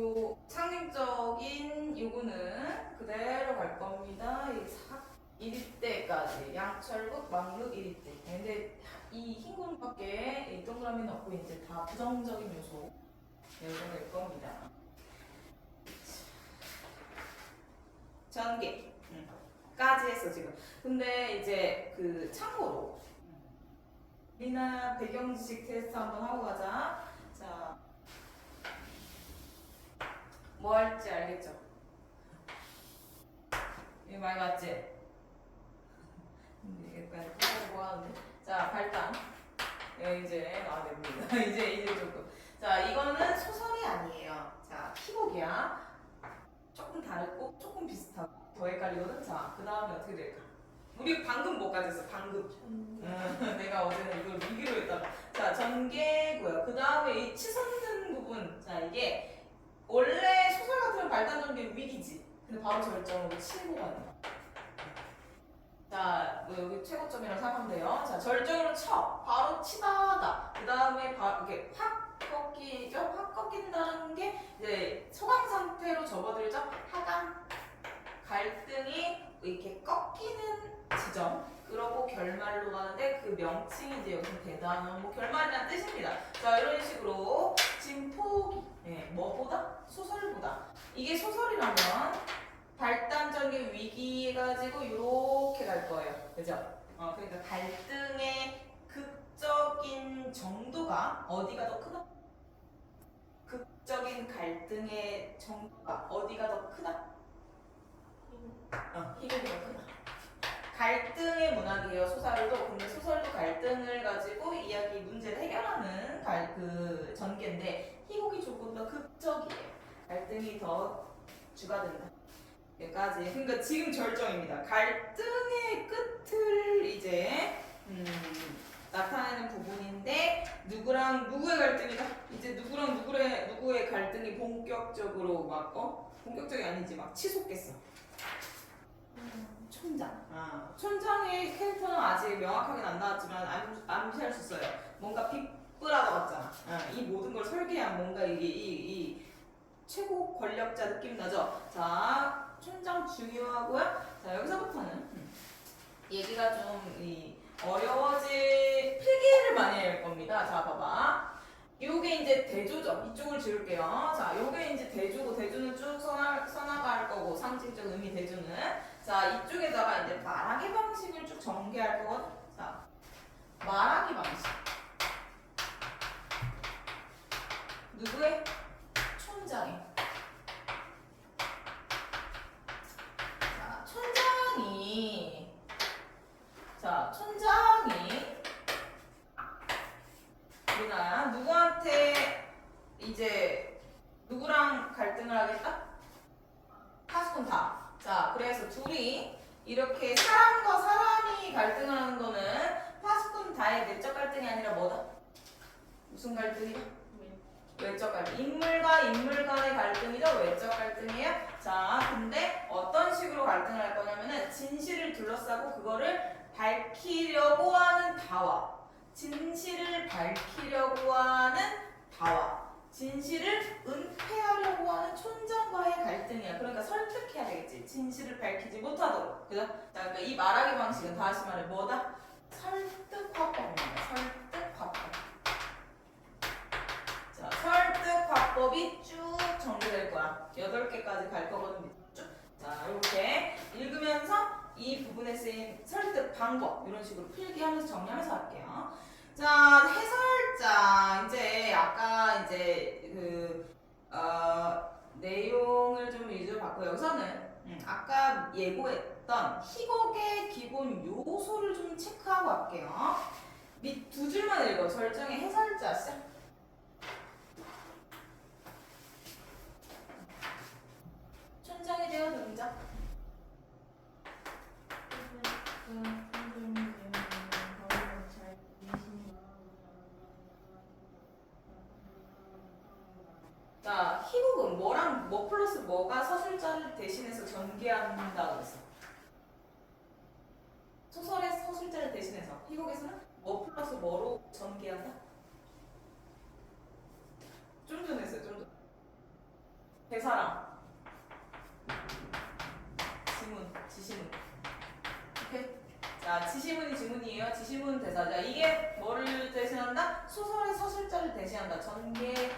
요 상징적인 요거는 그대로 갈 겁니다. 이 1위대까지 양철국, 막루 1위대. 근데 이 흰 공밖에 이 동그라미는 없고 이제 다 부정적인 요소 될 겁니다. 전개 까지 했어 지금. 근데 이제 그 참고로 우리나 배경 지식 테스트 한번 하고 가자. 자, 뭐 할지 알겠죠? 이거 많이 맞지? 여기까지 뭐 하는데? 자, 발단. 이제 됩니다. 이제 조금. 자, 이거는 소설이 아니에요. 자, 희곡이야. 조금 다르고 조금 비슷하고 더 헷갈리거든. 자, 그 다음에 어떻게 될까? 우리 방금 뭐까지 했어? 방금. 내가 어제는 이걸 위기로 했다. 자, 전개고요. 그 다음에 이 치솟는 부분. 자, 이게 원래 소설 같으면 발단 전개 위기지. 근데 바로 절정으로 치고 가는 거. 자, 뭐 여기 최고점이라고 생각하면 돼요. 자, 절정으로 쳐. 바로 치다하다. 그 다음에 이렇게 확 꺾이죠? 확 꺾인다는 게 이제 소강 상태로 접어들죠? 하강. 갈등이 이렇게 꺾이는 지점. 그러고 결말로 가는데 그 명칭이 이제 여기서 대단, 뭐 결말이란 뜻입니다. 자, 이런 식으로 진포기. 뭐보다? 소설보다. 이게 소설이라면 발단적인 위기 가지고 이렇게 갈 거예요. 그죠? 그러니까 갈등의 극적인 정도가 어디가 더 크다? 극적인 갈등의 정도가 어디가 더 크다? 희극이 더 크다. 갈등의 문학이에요, 소설도. 근데 소설도 갈등을 가지고 이야기 문제를 해결하는 그 전개인데 희곡이 조금 더 극적이에요. 갈등이 더 주가 된다. 여기까지. 그러니까 지금 절정입니다. 갈등의 끝을 이제 나타내는 부분인데 누구랑 누구의 갈등이다. 이제 누구랑 누구의 갈등이 본격적으로 막 본격적이 아니지 막 치솟겠어. 촌장. 촌장의 캐릭터는 아직 명확하게 안 나왔지만 암시할 수 있어요. 뭔가 빅브라더 같잖아. 이 모든 걸 설계한 뭔가 이 최고 권력자 느낌 나죠? 자, 촌장 중요하고요. 자, 여기서부터는 얘기가 좀 어려워질 필기를 많이 할 겁니다. 자, 봐봐. 요게 이제 대조죠. 이쪽을 지울게요. 자, 요게 이제 대조고 대조는 쭉 써나갈 거고 상징적 의미 대조는 자, 이쪽에다가 이제 말하기 방식을 쭉 전개할 거거든. 자, 말하기 방식. 누구의? 촌장의. 촌장이 우리나라 누구한테 이제 누구랑 갈등을 하겠다? 파스콘다. 자, 그래서 둘이 이렇게 사람과 사람이 갈등을 하는 거는 파스콘다의 내적 갈등이 아니라 뭐다? 무슨 갈등이다? 외적 갈등. 인물과 인물 간의 갈등이죠. 외적 갈등이에요. 자, 근데 어떤 식으로 갈등을 할 거냐면은 진실을 둘러싸고 그거를 밝히려고 하는 다와, 진실을 밝히려고 하는 다와, 진실을 은폐하려고 하는 촌장과의 갈등이야. 그러니까 설득해야 되겠지. 진실을 밝히지 못하도록. 그죠? 자, 그러니까 이 말하기 방식은 다시 말해 뭐다? 설득화법입니다. 설득화법. 자, 설득화법이 쭉 전개될 거야. 8개까지 갈 거거든요. 쭉. 자, 이렇게 읽으면서 이 부분에 쓰인 설득 방법 이런 식으로 필기하면서 정리하면서 할게요. 자, 해설자 이제 아까 이제 내용을 좀 위주로 봤고 여기서는 아까 예고했던 희곡의 기본 요소를 좀 체크하고 할게요. 밑 두 줄만 읽어. 절정의 해설자 시작. 촌장에 대한 등장. 자, 희곡은 뭐랑 뭐 플러스 뭐가 서술자를 대신해서 전개한다고 그랬어. 소설의 서술자를 대신해서 희곡에서는 뭐 플러스 뭐로 전개한다? 좀 전에 했어요. 좀 전. 지시문 대사자. 이게 뭐를 대신한다? 소설의 서술자를 대신한다. 전개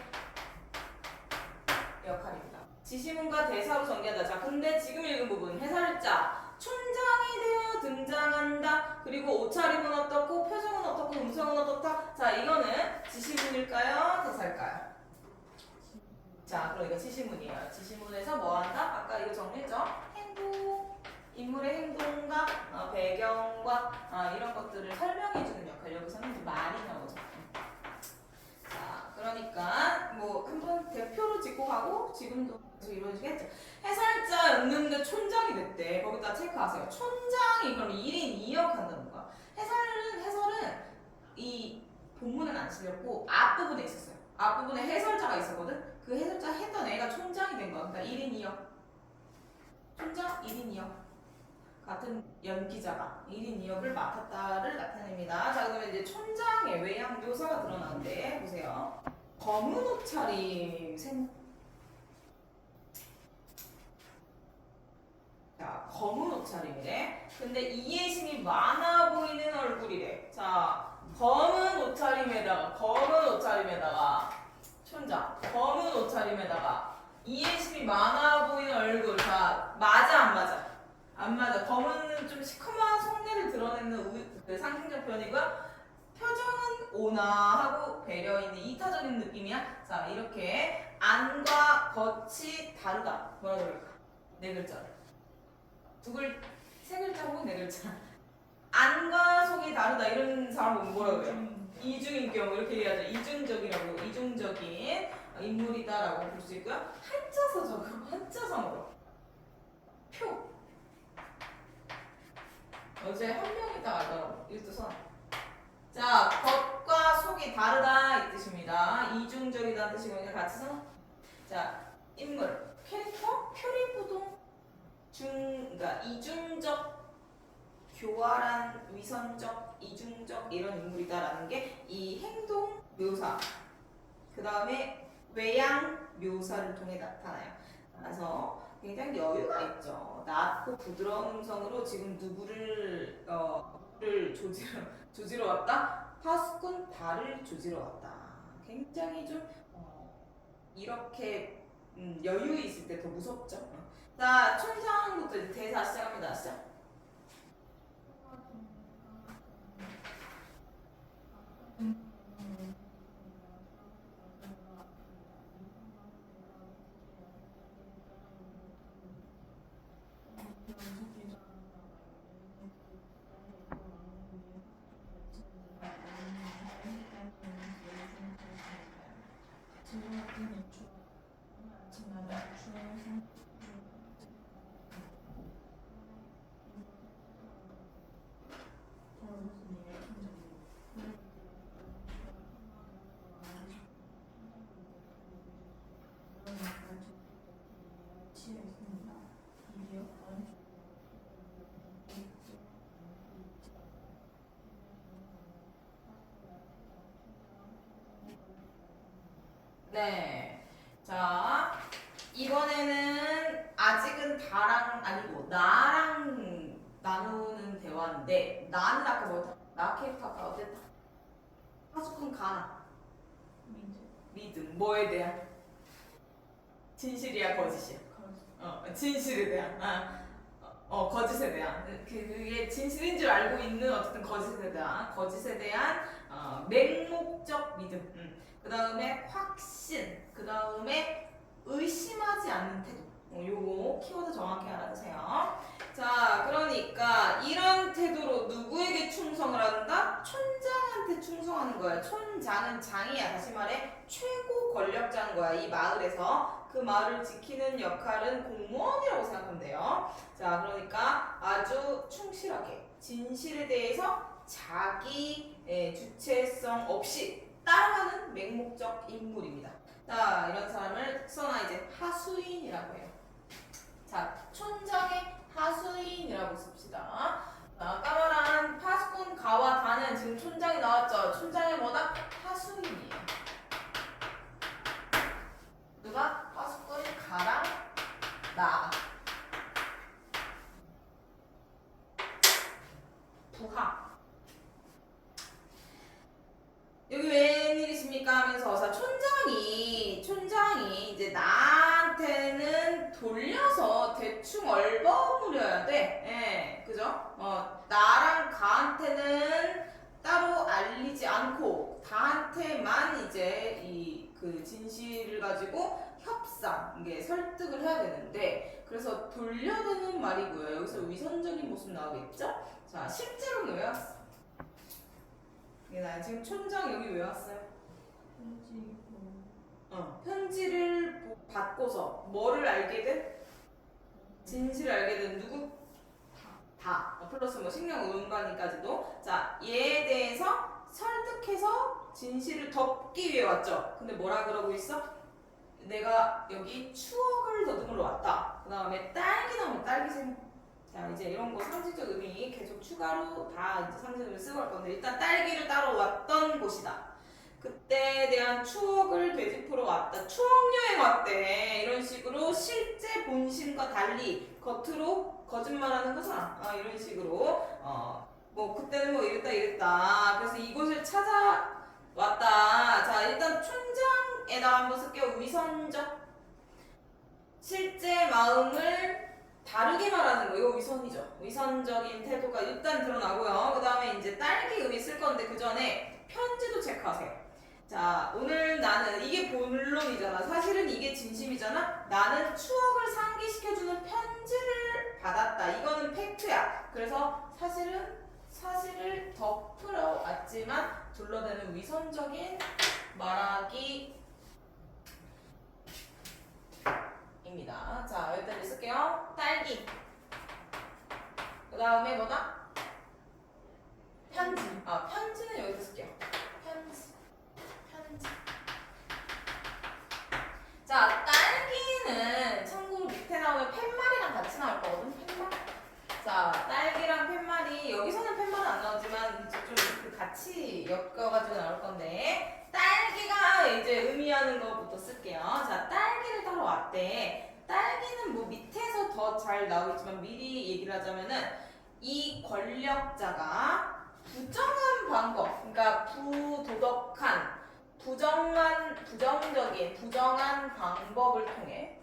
역할입니다. 지시문과 대사로 전개한다. 자, 근데 지금 읽은 부분 해설자 촌장이 되어 등장한다. 그리고 옷차림은 어떻고 표정은 어떻고 음성은 어떻다. 자, 이거는 지시문일까요? 대사일까요? 자, 그럼 이거 지시문이에요. 지시문에서 뭐 한다? 아까 이거 정리했죠? 행동, 인물의 행동과 배경과 이런 것들을 설명해주는 역할. 여기서는 이제 말이 나오죠. 자, 그러니까 뭐 한번 대표로 짚고 가고 지금도 계속 이루어지겠죠. 해설자였는데 촌장이 됐대. 거기다 체크하세요. 촌장이 그럼 1인 2역 한다는 거야. 해설은 이 본문은 안 실렸고 앞부분에 있었어요. 앞부분에 해설자가 있었거든. 그 해설자 했던 애가 촌장이 된 거야. 그러니까 1인 2역. 촌장 1인 2역. 같은 연기자가 1인 2역을 맡았다를 나타냅니다. 자, 그러면 이제 촌장의 외양 묘사가 드러나는데 보세요. 검은 옷차림 자, 검은 옷차림이래. 근데 이해심이 많아 보이는 얼굴이래. 자, 검은 옷차림에다가 촌장 검은 옷차림에다가 이해심이 많아 보이는 얼굴. 자, 맞아 안 맞아? 안 맞아. 검은 좀 시커먼 속내를 드러내는 그 상징적 표현이고요. 표정은 온화하고 배려 있는 이타적인 느낌이야. 자, 이렇게 안과 겉이 다르다. 뭐라 그럴까? 네 글자. 세 글자 혹은 네 글자. 안과 속이 다르다. 이런 사람 보면 뭐라 그래요? 이중인 경우 이렇게 얘기하죠. 이중적이라고. 이중적인 인물이다라고 볼 수 있고요. 한자서 적어. 한자성으로. 표. 어제 한 명 있다가 알더라고. 이것도 선. 자, 겉과 속이 다르다 이 뜻입니다. 이중적이다는 뜻이고 그냥 같이 선. 자, 인물, 캐릭터, 표리부동 그러니까 이중적, 교활한, 위선적, 이중적 이런 인물이다라는 게 이 행동 묘사. 그 다음에 외양 묘사를 통해 나타나요. 그래서 굉장히 여유가 있죠. 낮고 부드러운 음성으로 지금 누구를 조지러 왔다? 파수꾼 달을 조지러 왔다. 굉장히 좀 이렇게 여유 있을 때 더 무섭죠. 자, 촌장부터 이제 대사 시작합니다. 시작. 네. 자, 이번에는 아직은 다랑 아니고 나랑 나누는 대화인데 나는 아까 뭐였다? 나 캐릭터 아까 어땠다? 파수꾼 가나? 믿음. 뭐에 대한? 진실이야 거짓이야? 진실에 대한. 거짓에 대한. 그게 진실인 줄 알고 있는 어쨌든 거짓에 대한 맹목적 믿음. 그 다음에 확신, 그 다음에 의심하지 않는 태도. 요거 키워드 정확히 알아두세요. 자, 그러니까 이런 태도로 누구에게 충성을 한다? 촌장한테 충성하는 거야. 촌장은 장이야. 다시 말해 최고 권력자인 거야. 이 마을에서 그 마을을 지키는 역할은 공무원이라고 생각하면 돼요. 자, 그러니까 아주 충실하게 진실에 대해서 자기 주체성 없이 따라가는 맹목적 인물입니다. 자, 이런 사람을 써나 이제 하수인이라고 해요. 자, 촌장의 하수인이라고 씁시다. 아까 말한 파수꾼 가와 다는 지금 촌장이 나왔죠. 촌장의 뭐다? 하수인이에요. 누가? 파수꾼 가랑 나. 부하. 그러니까 하면서 자 촌장이 이제 나한테는 돌려서 대충 얼버무려야 돼. 예, 그죠? 나랑 가한테는 따로 알리지 않고 다한테만 이제 이 그 진실을 가지고 협상, 이게 설득을 해야 되는데 그래서 돌려대는 말이고요. 여기서 위선적인 모습 나오겠죠? 자, 실제로는 왜 왔어? 나 지금 촌장 여기 왜 왔어요? 편지를 받고서 뭐를 알게 된? 진실을 알게 된 누구? 다. 플러스 뭐 식량 운반이까지도. 자, 얘에 대해서 설득해서 진실을 덮기 위해 왔죠. 근데 뭐라 그러고 있어? 내가 여기 추억을 더듬으러 왔다. 그 다음에 딸기 나오면 딸기샘. 자, 이제 이런 거 상징적 의미 계속 추가로 다 이제 상징을 쓰고 할 건데 일단 딸기를 따러 왔던 곳이다. 그때에 대한 추억을 되짚으러 왔다. 추억 여행 왔대. 이런 식으로 실제 본심과 달리 겉으로 거짓말하는 거잖아. 이런 식으로 뭐 그때는 뭐 이랬다. 그래서 이곳을 찾아왔다. 자, 일단 촌장에다가 한번 쓸게요. 위선적. 실제 마음을 다르게 말하는 거. 이거 위선이죠. 위선적인 태도가 일단 드러나고요. 그 다음에 이제 딸기 의미 쓸 건데 그 전에 편지도 체크하세요. 자, 오늘 나는 이게 본론이잖아. 사실은 이게 진심이잖아. 나는 추억을 상기시켜주는 편지를 받았다. 이거는 팩트야. 그래서 사실을 덮으러 왔지만 둘러대는 위선적인 말하기 입니다. 자, 여기까지 쓸게요. 딸기. 그 다음에 뭐다? 편지. 편지는 여기서 쓸게요. 편지. 자, 딸기는 참고로 밑에 나오면 팻말이랑 같이 나올 거거든. 팻말. 자, 딸기랑 팻말이 여기서는 팻말은 안 나오지만 이제 좀 같이 엮여가지고 나올 건데 딸기가 이제 의미하는 것부터 쓸게요. 자, 딸기를 따러 왔대. 딸기는 뭐 밑에서 더 잘 나오겠지만 미리 얘기를 하자면은 이 권력자가 부정한 방법, 그러니까 부도덕한 부정한 방법을 통해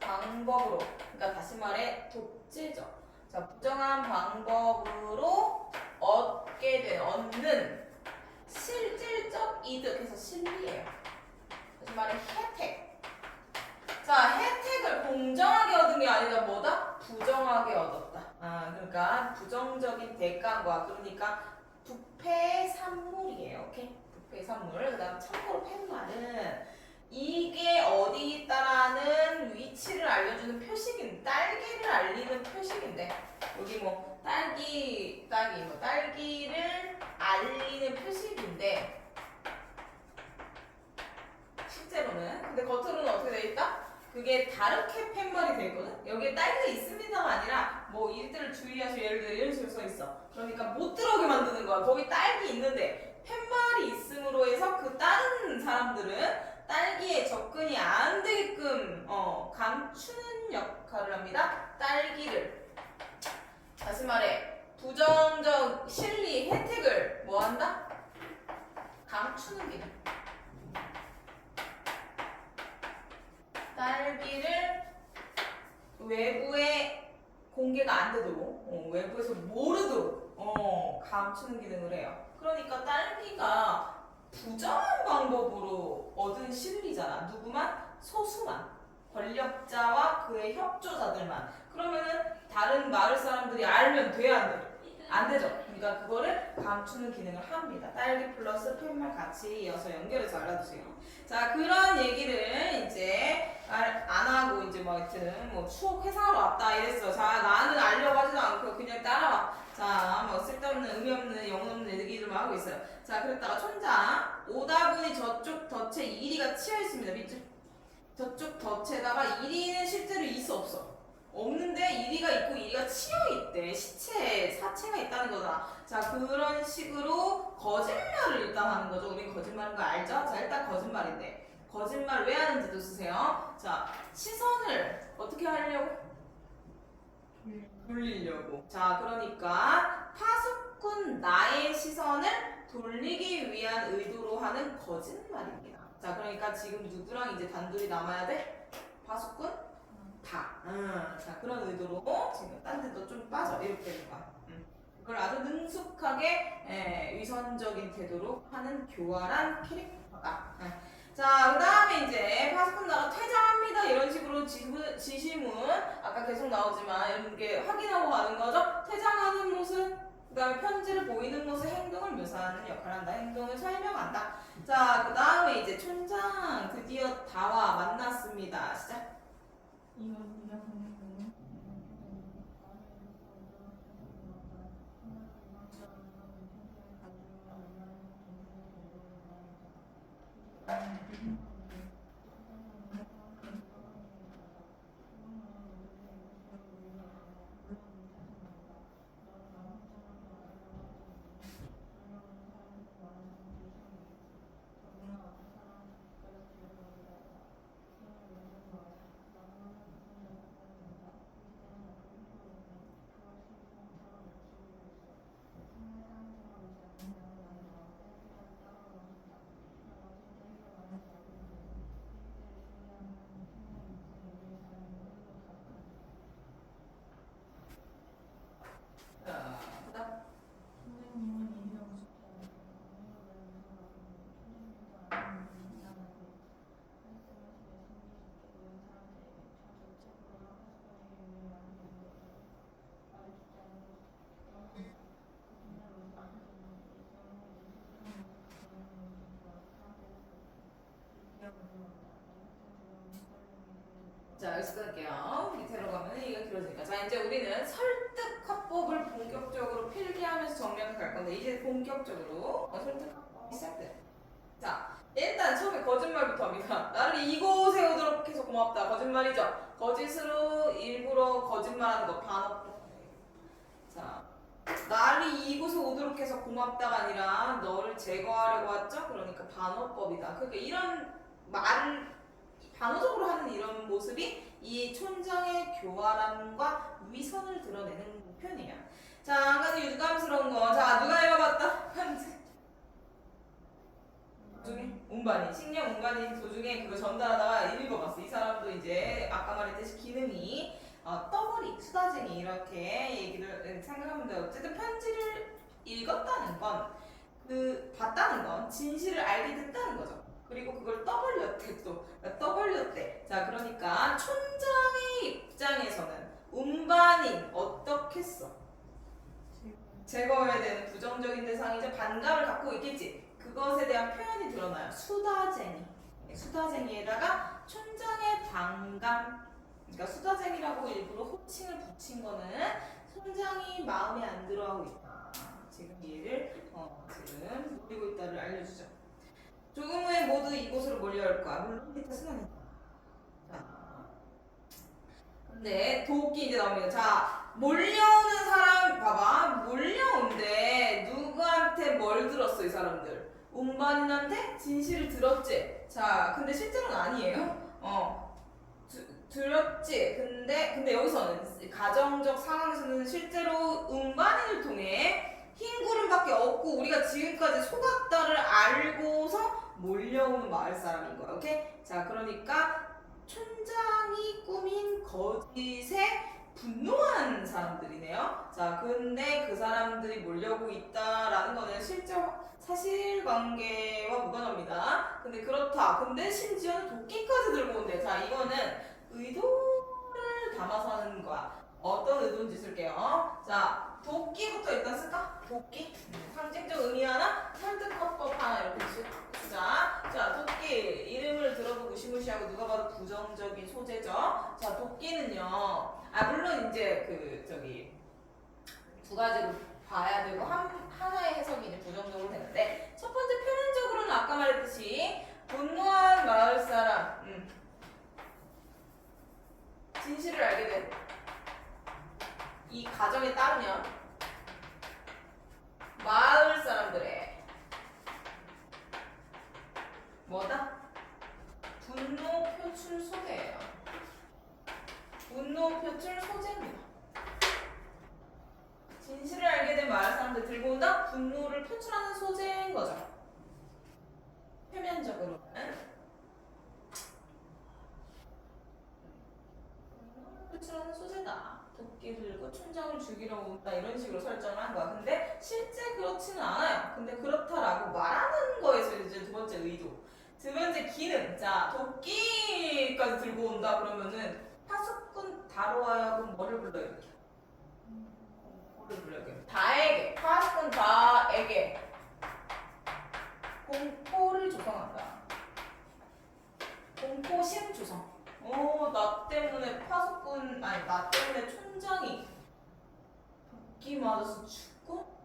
그러니까 다시 말해 독재죠. 자, 부정한 방법으로 얻는 실질적 이득, 그래서 실리예요. 다시 말해 혜택. 자, 혜택을 공정하게 얻은 게 아니라 뭐다? 부정하게 얻었다. 그러니까 부정적인 대가과 그러니까 부패의 산물이에요. 오케이? 부패의 산물. 그 다음 참고로 팻말은 이게 어디 있다라는 위치를 알려주는 표식인 딸기를 알리는 표식인데 여기 뭐 딸기를 알리는 표식인데 실제로는 근데 겉으로는 어떻게 돼 있다? 그게 다르게 팻말이 돼 있거든. 여기에 딸기가 있습니다가 아니라 뭐 이들을 주의하시오. 예를 들어 이런 식으로 써 있어. 그러니까 못 들어오게 만드는 거야. 거기 딸기 있는데 팻말이 있음으로 해서 그 다른 사람들은 딸기에 접근이 안 되게끔 감추는 역할을 합니다. 딸기를. 다시 말해 부정적 실리 혜택을 뭐 한다? 감추는 기능. 딸기를 외부에 공개가 안 되도록 외부에서 모르도록 감추는 기능을 해요. 그러니까 딸기가 부정한 방법으로 얻은 실리잖아. 누구만? 소수만. 권력자와 그의 협조자들만. 그러면은 다른 마을 사람들이 알면 돼, 안 돼? 안 되죠. 그러니까 그거를 감추는 기능을 합니다. 딸기 플러스 팻말 같이 이어서 연결해서 알아두세요. 자, 그런 얘기를 이제 안 하고 이제 뭐 하여튼 뭐 추억 회상하러 왔다 이랬어. 자, 나는 알려고 하지도 않고 그냥 따라와. 자, 뭐 쓸데없는 의미 없는 영혼 없는 얘기들만 하고 있어요. 자, 그랬다가 촌장 오다 보니 저쪽 덫에 이리가 치여 있습니다. 밑줄. 저쪽 덫에다가 이리는 실제로 있어 없어? 없는데 이리가 있고 이리가 치여 있대. 사체가 있다는 거다. 자, 그런 식으로 거짓말을 일단 하는 거죠. 우린 거짓말인 거 알죠? 자, 일단 거짓말인데 거짓말 왜 하는지도 쓰세요. 자, 시선을 어떻게 하려고? 돌리려고. 자, 그러니까 파수꾼 나의 시선을 돌리기 위한 의도로 하는 거짓말입니다. 자, 그러니까 지금 누구랑 이제 단둘이 남아야 돼? 파수꾼? 다. 자, 그런 의도로 지금 딴 데도 좀 빠져. 이렇게 되는 거야. 그걸 아주 능숙하게 위선적인 태도로 하는 교활한 캐릭터다. 자, 그 다음에 이제 파스콘다가 퇴장합니다. 이런 식으로 지시문, 아까 계속 나오지만 이런 게 확인하고 가는 거죠. 퇴장하는 모습, 그 다음에 편지를 보이는 모습, 행동을 묘사하는 역할을 한다. 행동을 설명한다. 자, 그 다음에 이제 촌장 드디어 다와 만났습니다. 시작. 자, 여기서 끊을게요. 밑으로 가면 얘기가 길어지니까. 자, 이제 우리는 설득 화법을 본격적으로 필기하면서 정리하면서 갈 건데, 이제 본격적으로 설득 화법이 시작돼. 자, 일단 처음에 거짓말부터 합니다. 나를 이곳에 오도록 해서 고맙다. 거짓말이죠. 거짓으로 일부러 거짓말하는 거 반업. 자, 나를 이곳에 오도록 해서 고맙다가 아니라 너를 제거하려고 왔죠? 그러니까 반어법이다. 그러니까 이런 말을 반어적으로 하는 이런 모습이 이 촌장의 교활함과 위선을 드러내는 표현이에요. 자, 한 가지 유감스러운 거. 자, 누가 읽어봤다? 편지. 도중에 운반이 식량 운반이 도중에 그거 전달하다가 읽어봤어. 이 사람도 이제 아까 말했듯이 기능이 떠벌이 수다쟁이 이렇게 얘기를 생각하면 돼요. 어쨌든 편지를 읽었다는 건 그 봤다는 건 진실을 알게 됐다는 거죠. 그리고 그걸 떠벌렸대 또 떠벌렸대. 자, 그러니까 촌장의 입장에서는 운반인 어떻겠어? 제거해야 되는 부정적인 대상이죠. 반감을 갖고 있겠지. 그것에 대한 표현이 드러나요. 수다쟁이. 수다쟁이에다가 촌장의 반감. 그러니까 수다쟁이라고 일부러 호칭을 붙인 거는 촌장이 마음에 안 들어하고 있다. 지금 얘를 지금 노리고 있다를 알려주죠. 조금 후에 모두 이곳으로 몰려올 거야. 물론 밑에 쓰나는. 자, 근데 도끼 이제 나옵니다. 자, 몰려오는 사람 봐봐. 몰려온데 누구한테 뭘 들었어 이 사람들? 운반인한테 진실을 들었지. 자, 근데 실제로는 아니에요. 들었지. 근데 여기서는 가정적 상황에서는 실제로 운반인을 통해 흰 구름밖에 없고 우리가 지금까지 속았다를 알고서 몰려오는 마을 사람인 거야. 오케이? 자, 그러니까 촌장이 꾸민 거짓에 분노한 사람들이네요. 자, 근데 그 사람들이 몰려오고 있다라는 거는 실제 사실관계와 무관합니다. 근데 그렇다. 근데 심지어는 도끼까지 들고 온대. 자, 이거는 의도를 담아서 하는 거야. 어떤 의도인지 쓸게요. 자, 도끼부터 일단 쓸까? 도끼. 상징적 의미 하나, 설득화법 하나 이렇게 쓰자. 자, 도끼 이름을 들어도 무시무시하고 누가 봐도 부정적인 소재죠. 자, 도끼는요. 물론 이제 두 가지로 봐야 되고 하나의 해석이 이제 부정적으로 되는데 첫 번째 표현적으로는 아까 말했듯이 분노한 마을 사람. 진실을 알게 된 이 가정에 따르면 마을 사람들의 뭐다? 분노 표출 소재예요. 분노 표출 소재입니다. 진실을 알게 된 마을 사람들 들고 온다? 분노를 표출하는 소재인 거죠. 도끼를 들고 춘장을 죽이러 온다 이런 식으로 설정을 한 거야. 근데 실제 그렇지는 않아요. 근데 그렇다라고 말하는 거에서 이제 두 번째 의도. 두 번째 기능. 자, 도끼까지 들고 온다 그러면은 파수꾼 다로와야 그럼 뭐를 불러요? 이렇게. 뭐를 불러요? 다에게. 파수꾼 다에게 공포를 조성한다. 공포심 조성. 나 때문에 파수꾼, 아니, 나 때문에 촌장이 도끼 맞아서 죽고?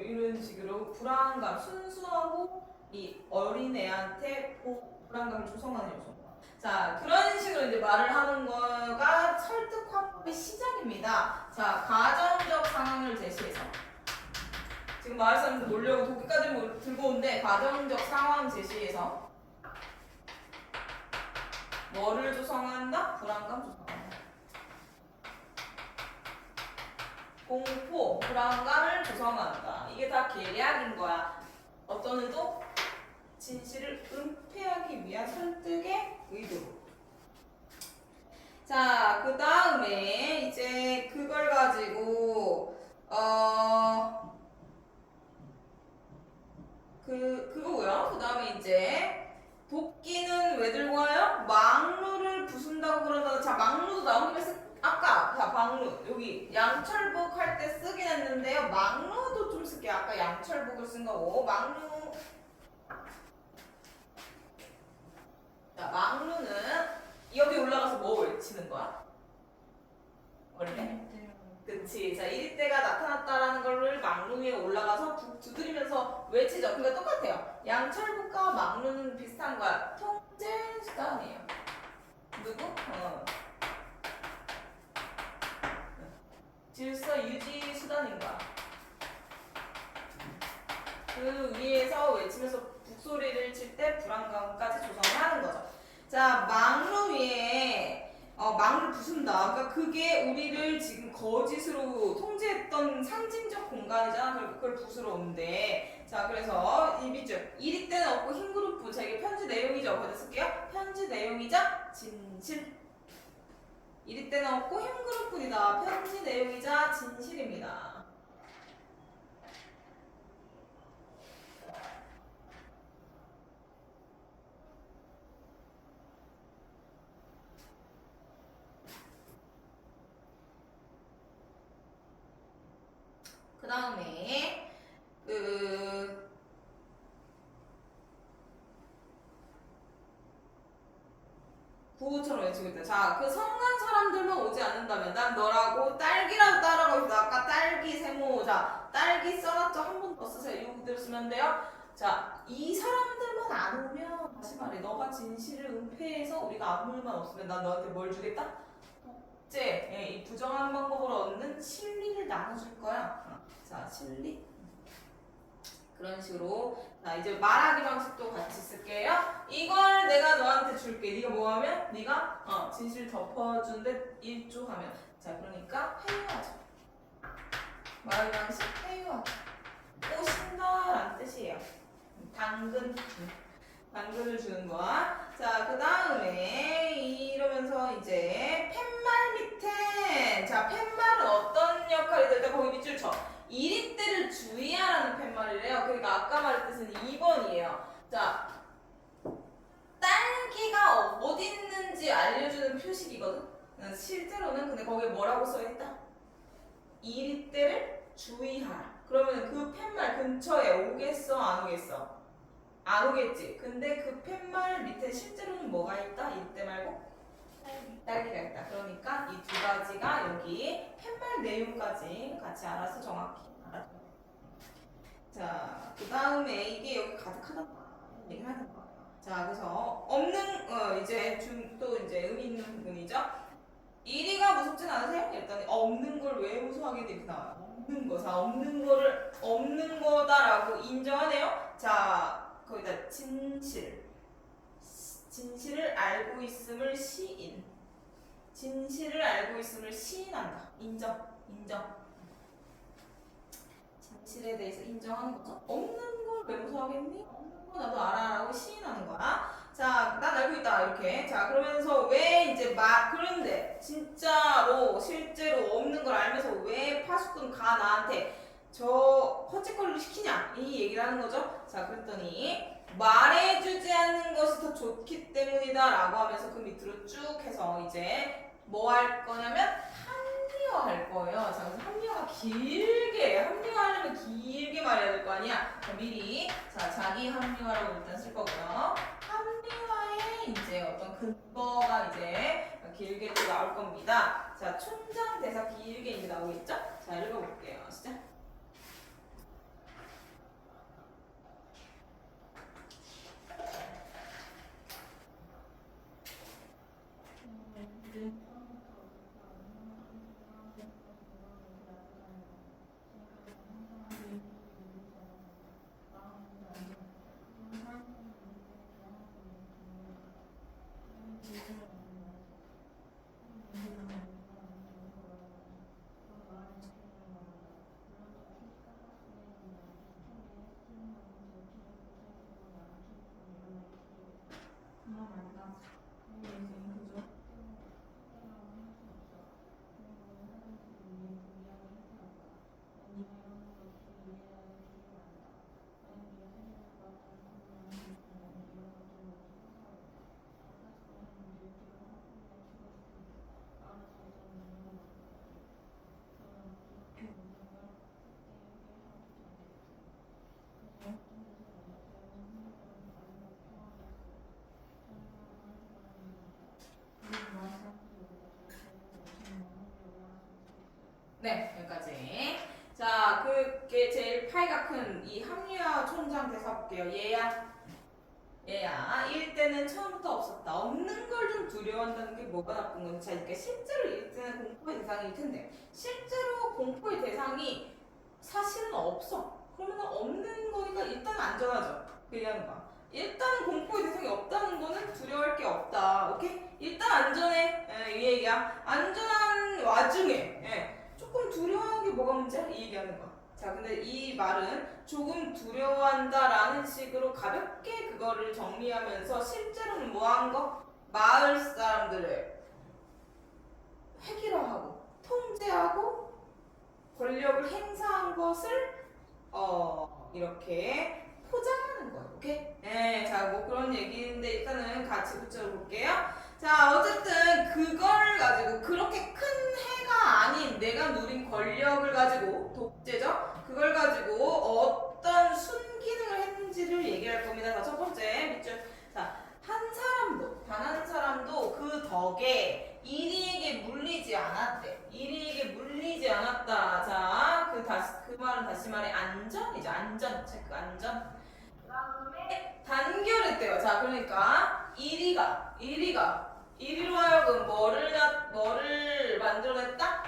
이런 식으로 불안감, 순수하고 이 어린애한테 불안감을 조성하는 요소. 자, 그런 식으로 이제 말을 하는 거가 설득 화법의 시작입니다. 자, 가정적 상황을 제시해서. 지금 마을 사람들 놀려고 도끼까지 들고 온데, 가정적 상황 제시해서 뭐를 조성한다? 불안감 조성한다. 공포, 불안감을 조성한다. 이게 다 계략인 거야. 어떤 의도? 진실을 은폐하기 위한 설득의 의도. 자, 그 다음에 이제 그걸 가지고 그거고요. 그 다음에 이제 도끼는 왜 들고 와요? 망루를 부순다고 그러다. 자, 망루도 나온 김에 아까 자, 망루 여기 양철복 할 때 쓰긴 했는데요. 망루도 좀 쓸게요. 아까 양철복을 쓴 거고 망루. 자, 망루는 여기 올라가서 뭐 외치는 거야? 원래? 그치. 자, 이리때가 나타났다라는 거를 망루 위에 올라가서 두드리면서 외치죠. 그러니까 똑같아요. 양철북과 망루는 비슷한 거야. 통제 수단이에요. 누구? 질서 유지 수단인 거야. 그 위에서 외치면서 북소리를 칠 때 불안감까지 조성을 하는 거죠. 자, 망루 위에 망을 부순다. 그러니까 그게 우리를 지금 거짓으로 통제했던 상징적 공간이잖아. 그리고 그걸 부수러 오는데. 자, 그래서 이 밑줄. 이리 때는 없고 흰 그룹. 자, 이게 편지 내용이죠. 거기다 쓸게요. 편지 내용이자 진실. 이리 때는 없고 흰 그룹뿐이다. 편지 내용이자 진실입니다. 그 다음에 구호처럼 외치고 있다. 자, 그 성난 사람들만 오지 않는다면 난 너라고 딸기라도 따라가고 있다. 아까 딸기 세모. 자, 딸기 써놨죠? 한 번 더 쓰세요. 이거 그대로 쓰면 돼요. 자, 이 사람들만 안 오면 다시 말해. 너가 진실을 은폐해서 우리가 아무 일만 없으면 난 너한테 뭘 주겠다? 이제 이 부정한 방법으로 얻는 실리를 나눠줄 거야. 자, 실리. 그런 식으로. 자, 이제 말하기 방식도 같이 쓸게요. 이걸 내가 너한테 줄게. 네가 뭐 하면? 네가 진실 덮어준데 일조하면. 자, 그러니까 회유하자. 말하기 방식 회유하자. 꼬신다라는 뜻이에요. 당근. 당근을 주는 거야. 자, 그 다음에 이러면서 이제 팻말 밑에. 자, 팻말은 어떤 역할이 될까? 거기 밑줄 쳐. 이리때를 주의하라는 팻말이래요. 그러니까 아까 말했듯이 2번이에요. 자, 딸기가 어디 있는지 알려주는 표식이거든. 실제로는 근데 거기에 뭐라고 써있다? 이리때를 주의하라. 그러면 그 팻말 근처에 오겠어? 안 오겠어? 안 오겠지. 근데 그 팻말 밑에 실제로는 뭐가 있다? 이때 말고 딸기가 있다. 그러니까 이 두 가지가 여기 팻말 내용까지 같이 알아서 정확히 알아줘. 자, 그 다음에 이게 여기 가득하다 얘기를 하는 거야. 자, 그래서 없는 이제 또 이제 의미 있는 부분이죠. 이리가 무섭진 않으세요? 일단 없는 걸 왜 무서워하게 돼? 나와요. 없는 거. 자, 없는 거를 없는 거다라고 인정하네요. 자, 거기다 진실을 알고 있음을 시인. 진실을 알고 있음을 시인한다. 인정. 진실에 대해서 인정하는 거죠. 없는 걸 왜 무서워하겠니? 없는 거 나도 알아라고 시인하는 거야. 자, 난 알고 있다. 이렇게. 자, 그러면서 왜 이제 그런데 진짜로 실제로 없는 있는 걸 알면서 왜 파수꾼 가 나한테 저 헛짓거리를 시키냐 이 얘기를 하는 거죠. 자 그랬더니 말해주지 않는 것이 더 좋기 때문이다 라고 하면서 그 밑으로 쭉 해서 이제 뭐 할 거냐면 합리화할 거예요. 자 그래서 합리화가 길게 합리화하려면 길게 말해야 될 거 아니야. 자, 미리 자 자기 합리화라고 일단 쓸 거고요. 합리화의 이제 어떤 근거가 이제 길게 또 나올 겁니다. 자 촌장 대사 길게 이제 나오겠죠? 자 읽어볼게요. 시작. 네, 여기까지. 자, 그게 제일 파이가 큰 이 합리화 촌장 대사 볼게요. 얘야. 일때는 처음부터 없었다. 없는 걸 좀 두려워한다는 게 뭐가 나쁜 건지. 자, 그러니까 실제로 일때는 공포의 대상일 텐데, 실제로 공포의 대상이 사실은 없어. 그러면 없는 거니까 일단 안전하죠. 그 얘기하는 거야. 일단 공포의 대상이 없다는 거는 두려워할 게 없다. 오케이? 일단 안전해. 이 얘기야. 안전한 와중에 조금 두려워하는 게 뭐가 문제야? 이 얘기하는 거야. 자, 근데 이 말은 조금 두려워한다라는 식으로 가볍게 그거를 정리하면서 실제로는 뭐 한 거? 마을 사람들을 획일화하고 통제하고 권력을 행사한 것을 이렇게 포장하는 거예요. 오케이? 네, 자, 뭐 그런 얘기인데 일단은 같이 붙여볼게요. 자, 어쨌든 그걸 가지고 그렇게 큰 해가 아닌 내가 누린 권력을 가지고 독재죠? 그걸 가지고 어떤 순기능을 했는지를 얘기할 겁니다. 자, 첫 번째 밑줄. 자, 단 한 사람도 그 덕에 이리에게 물리지 않았대. 이리에게 물리지 않았다. 자, 그 말은 다시 말해 안전이죠. 안전. 체크 안전. 그다음에 단결했대요. 자, 그러니까 이리로 하여금 뭐를 만들어냈다?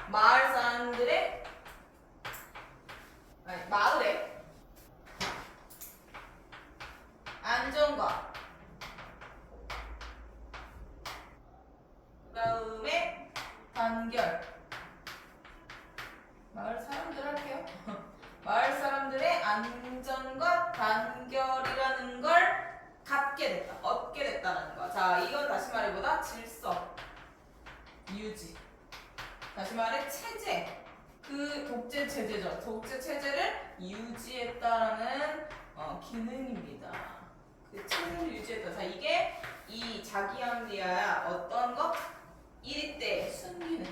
마을의 안전과 그다음에 단결. 마을 사람들 할게요. 마을 사람들의 안전과 단결이라는 걸 얻게 됐다는 거. 자, 이건 다시 말해보다 질서, 유지. 다시 말해 체제. 그 독재 체제죠. 독재 체제를 유지했다라는 기능입니다. 그 체제를 유지했다. 자, 이게 이 자기 합리화야. 어떤 거? 1위 때 순기능.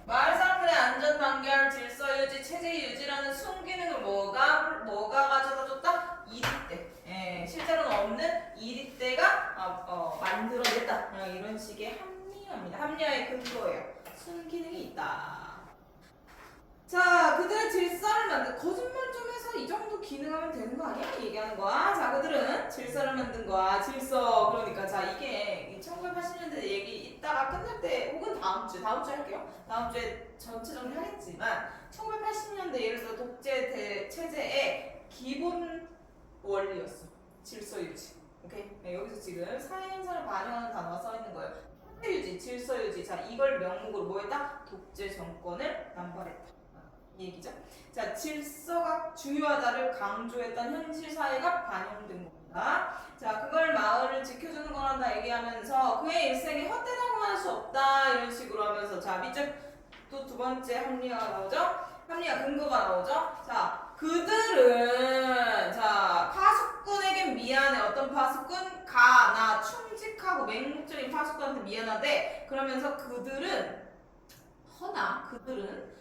마을 사람들의 안전 단결, 질서 유지, 체제 유지라는 순기능을 뭐가 가져다 줬다? 1위 때. 실제로는 없는 1위 때가 만들어냈다. 이런 식의 합리화입니다. 합리화의 근거예요. 순기능이 있다. 자, 그들의 질서를 거짓말 좀 해서 이 정도 기능하면 되는 거 아니야? 얘기하는 거야. 자, 그들은 질서를 만든 거야. 질서. 그러니까 자, 이게 1980년대 얘기 이따가 끝날 때 혹은 다음 주에 할게요. 다음 주에 전체 정리하겠지만 1980년대 예를 들어 독재 체제의 기본 원리였어. 질서 유지. 오케이? 네, 여기서 지금 사회현상을 반영하는 단어가 써 있는 거예요. 체제 유지, 질서 유지. 자, 이걸 명목으로 뭐 했다? 독재 정권을 남발했다. 이 얘기죠. 자, 질서가 중요하다를 강조했던 현실 사회가 반영된 겁니다. 자, 그걸 마을을 지켜주는 거란다 얘기하면서 그의 일생에 헛되다고 할 수 없다 이런 식으로 하면서 자, 밑줄 또 두 번째 합리화가 나오죠? 합리화 근거가 나오죠? 자, 그들은 자 파수꾼에겐 미안해. 어떤 파수꾼? 나 충직하고 맹목적인 파수꾼한테 미안하대. 그러면서 그들은 그들은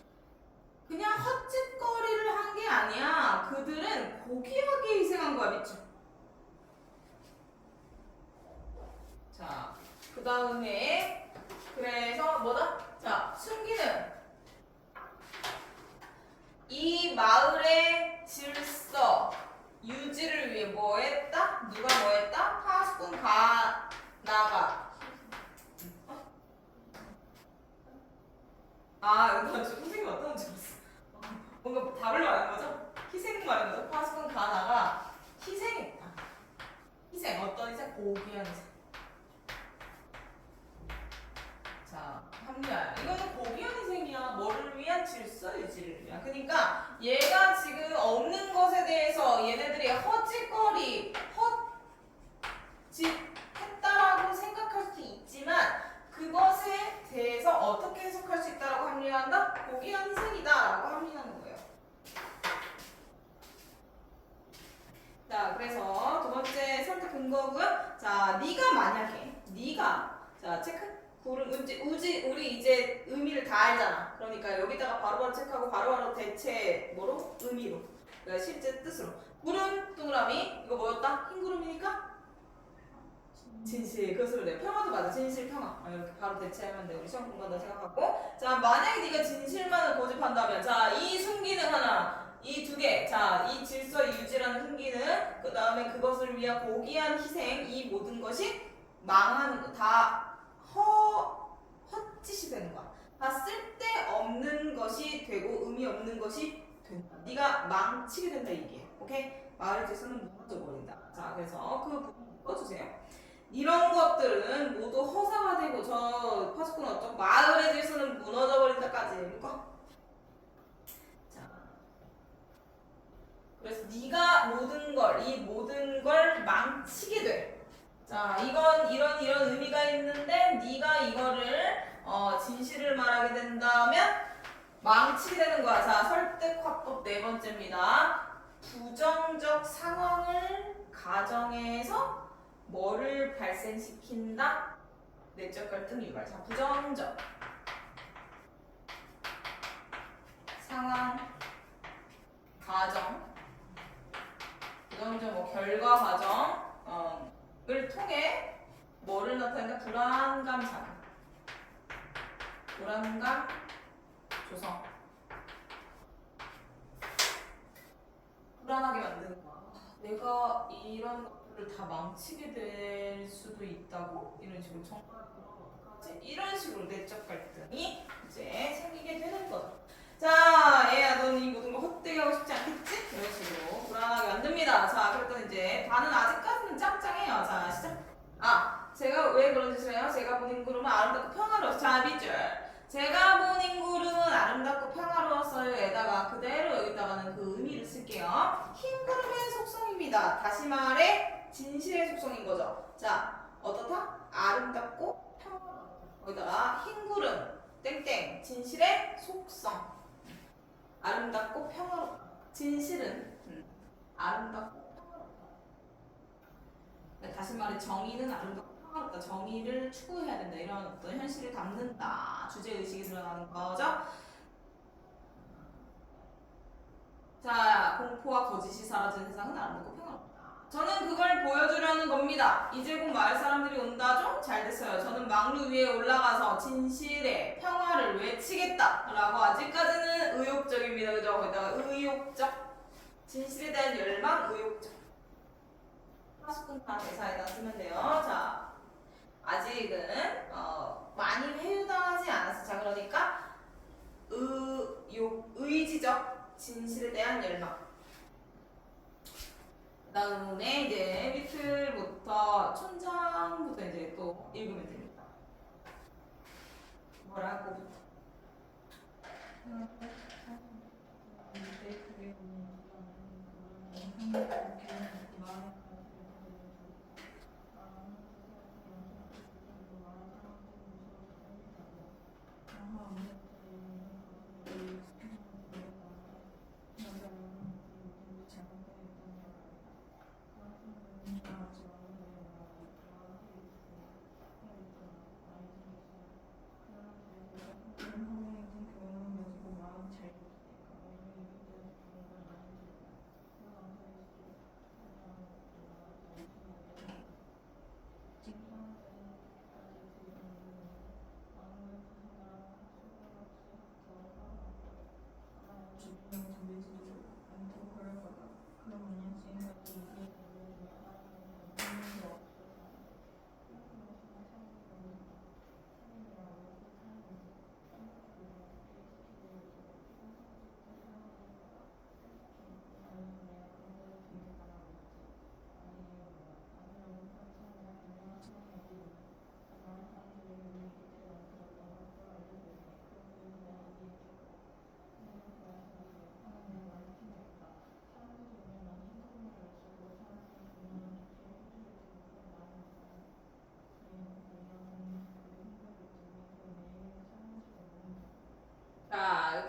그냥 헛짓거리를 한 게 아니야. 그들은 고귀하게 희생한 거야. 믿죠? 자, 그 다음에 그래서 뭐다? 자, 순기는 이 마을의 질서 유지를 위해 뭐 했다? 누가 뭐 했다? 파수꾼 가나가. 나 지금 선생님 어떤 줄 알았어. 뭔가 답을 말하는 거죠? 희생 말하는 거죠? 파수꾼 가나가 희생했다. 희생, 어떤 희생? 고귀한 희생. 자, 합리화. 이거는 고귀한 희생이야. 뭐를 위한? 질서 유지를 위한. 그러니까 얘가 지금 없는 것에 대해서 얘네들이 헛짓거리, 헛짓했다라고 생각할 수 있지만 그것에 대해서 어떻게 해석할 수 있다라고 합리화한다? 고귀한 희생이다라고 합리화하는 거예요. 자, 그래서 두 번째 선택 근거군. 자, 네가 만약에 자 체크. 우리 이제 의미를 다 알잖아. 그러니까 여기다가 바로바로 체크하고 바로바로 대체 뭐로? 의미로. 그러니까 실제 뜻으로. 구름 동그라미 이거 뭐였다? 흰 구름이니까 진실. 그것으로 돼. 평화도 맞아. 진실 평화. 이렇게 바로 대체하면 돼. 우리 시험 공부한다 생각하고. 자, 만약에 네가 진실만을 고집한다면 자, 이 순기능 하나, 이 두 개. 자, 이 질서 유지라는 순기능, 그 다음에 그것을 위한 고귀한 희생, 이 모든 것이 망하는 거. 다 헛짓이 되는 거야. 다 쓸데없는 것이 되고 의미 없는 것이 된다. 네가 망치게 된다 이게. 오케이? 마을의 질서는 무너져 버린다. 자, 그래서 그 부분 묶어주세요. 이런 것들은 모두 허사화되고 저 파수꾼 어쩌고 마을의 질서는 무너져 버린다까지 묶어. 자, 그래서 네가 이 모든 걸 망치게 돼. 자, 이건 이런 의미가 있는데 네가 이거를 진실을 말하게 된다면 망치게 되는 거야. 자, 설득화법 네 번째입니다. 부정적 상황을 가정해서 뭐를 발생시킨다? 내적 갈등 유발. 자, 부정적 상황 가정, 부정적 뭐 결과 과정을 통해 뭐를 나타낸다? 불안감 작용, 불안감 조성, 불안하게 만드는 거야. 내가 이런 것들을 다 망치게 될 수도 있다고? 이런 식으로 정말 이런 식으로 내적 갈등이 이제 생기게 되는 거죠. 자, 얘야, 너는 이 모든 거 헛되게 하고 싶지 않겠지? 이런 식으로 불안하게 만듭니다. 자, 그랬더니 이제 반은 아직까지는 짱짱해요. 자, 시작. 제가 왜 그런 짓을 해요? 제가 본 인구름은 아름답고 평화로웠어요. 자, 밑줄. 제가 본 인구름은 아름답고 평화로웠어요에다가 그대로 여기다가는 그 의미를 쓸게요. 흰 구름의 속성입니다. 다시 말해 진실의 속성인 거죠. 자, 어떻다? 아름답고 평화롭다. 거기다가 흰 구름 땡땡 진실의 속성. 아름답고 평화롭다. 진실은 아름답고 평화롭다. 다시 말해 정의는 아름답고 평화롭다. 정의를 추구해야 된다. 이런 어떤 현실을 담는다. 주제의식이 드러나는 거죠. 자, 공포와 거짓이 사라진 세상은 아름답고 평화롭다. 저는 그걸 보여주려는 겁니다. 이제 곧 마을 사람들이 온다죠? 잘 됐어요. 저는 망루 위에 올라가서 진실의 평화를 외치겠다 라고 아직까지는 의욕적입니다. 그죠? 거기다가 의욕적, 진실에 대한 열망, 의욕적. 파수꾼 다 대사에다 쓰면 돼요. 자, 아직은 많이 회유당하지 않았어. 자, 그러니까 의지적, 진실에 대한 열망. 그 다음에 이제 밑을부터 촌장부터 이제 또 읽으면 됩니다. 뭐라고부터?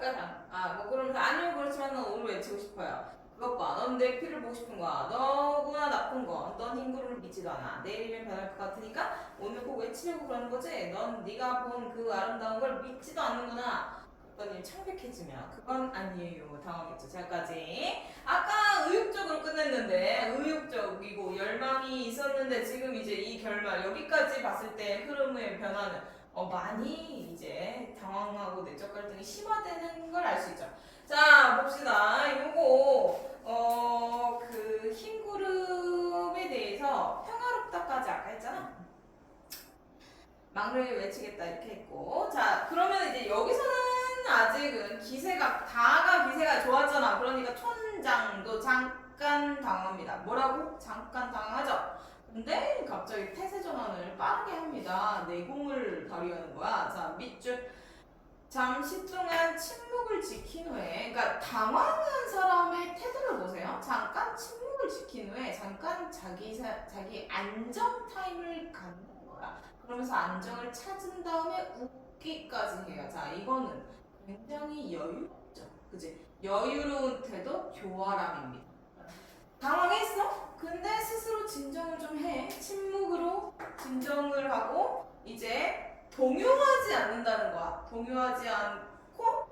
여기까지. 뭐 그러면서 아니요 그렇지만 난 오늘 외치고 싶어요. 그것 봐. 넌 내 피를 보고 싶은 거야. 너구나 나쁜 거. 넌 흰구름을 믿지도 않아. 내일이면 변할 것 같으니까 오늘 꼭 외치려고 그러는 거지. 넌 네가 본 그 아름다운 걸 믿지도 않는구나. 그랬더니 창백해지면 그건 아니에요. 당황했죠. 제가까지. 아까 의욕적으로 끝냈는데 의욕적이고 열망이 있었는데 지금 이제 이 결말 여기까지 봤을 때 흐름의 변화는 많이 이제 당황하고 내적 갈등이 심화되는 걸 알 수 있죠. 자 봅시다. 요거 그 흰구름에 대해서 평화롭다까지 아까 했잖아. 막내를 외치겠다 이렇게 했고, 자 그러면 이제 여기서는 아직은 다가 기세가 좋았잖아. 그러니까 촌장도 잠깐 당황합니다. 뭐라고? 잠깐 당황하죠. 근데 갑자기 태세 전환을 빠르게 합니다. 내공을 발휘하는 거야. 자 밑줄 잠시 동안 침묵을 지킨 후에, 그러니까 당황한 사람의 태도를 보세요. 잠깐 침묵을 지킨 후에 잠깐 자기 안정 타임을 갖는 거야. 그러면서 안정을 찾은 다음에 웃기까지 해요. 자 이거는 굉장히 여유롭죠. 그치? 여유로운 태도 교활함입니다. 당황했어? 근데 스스로 진정을 좀 해. 침묵으로 진정을 하고 이제 동요하지 않는다는 거야. 동요하지 않고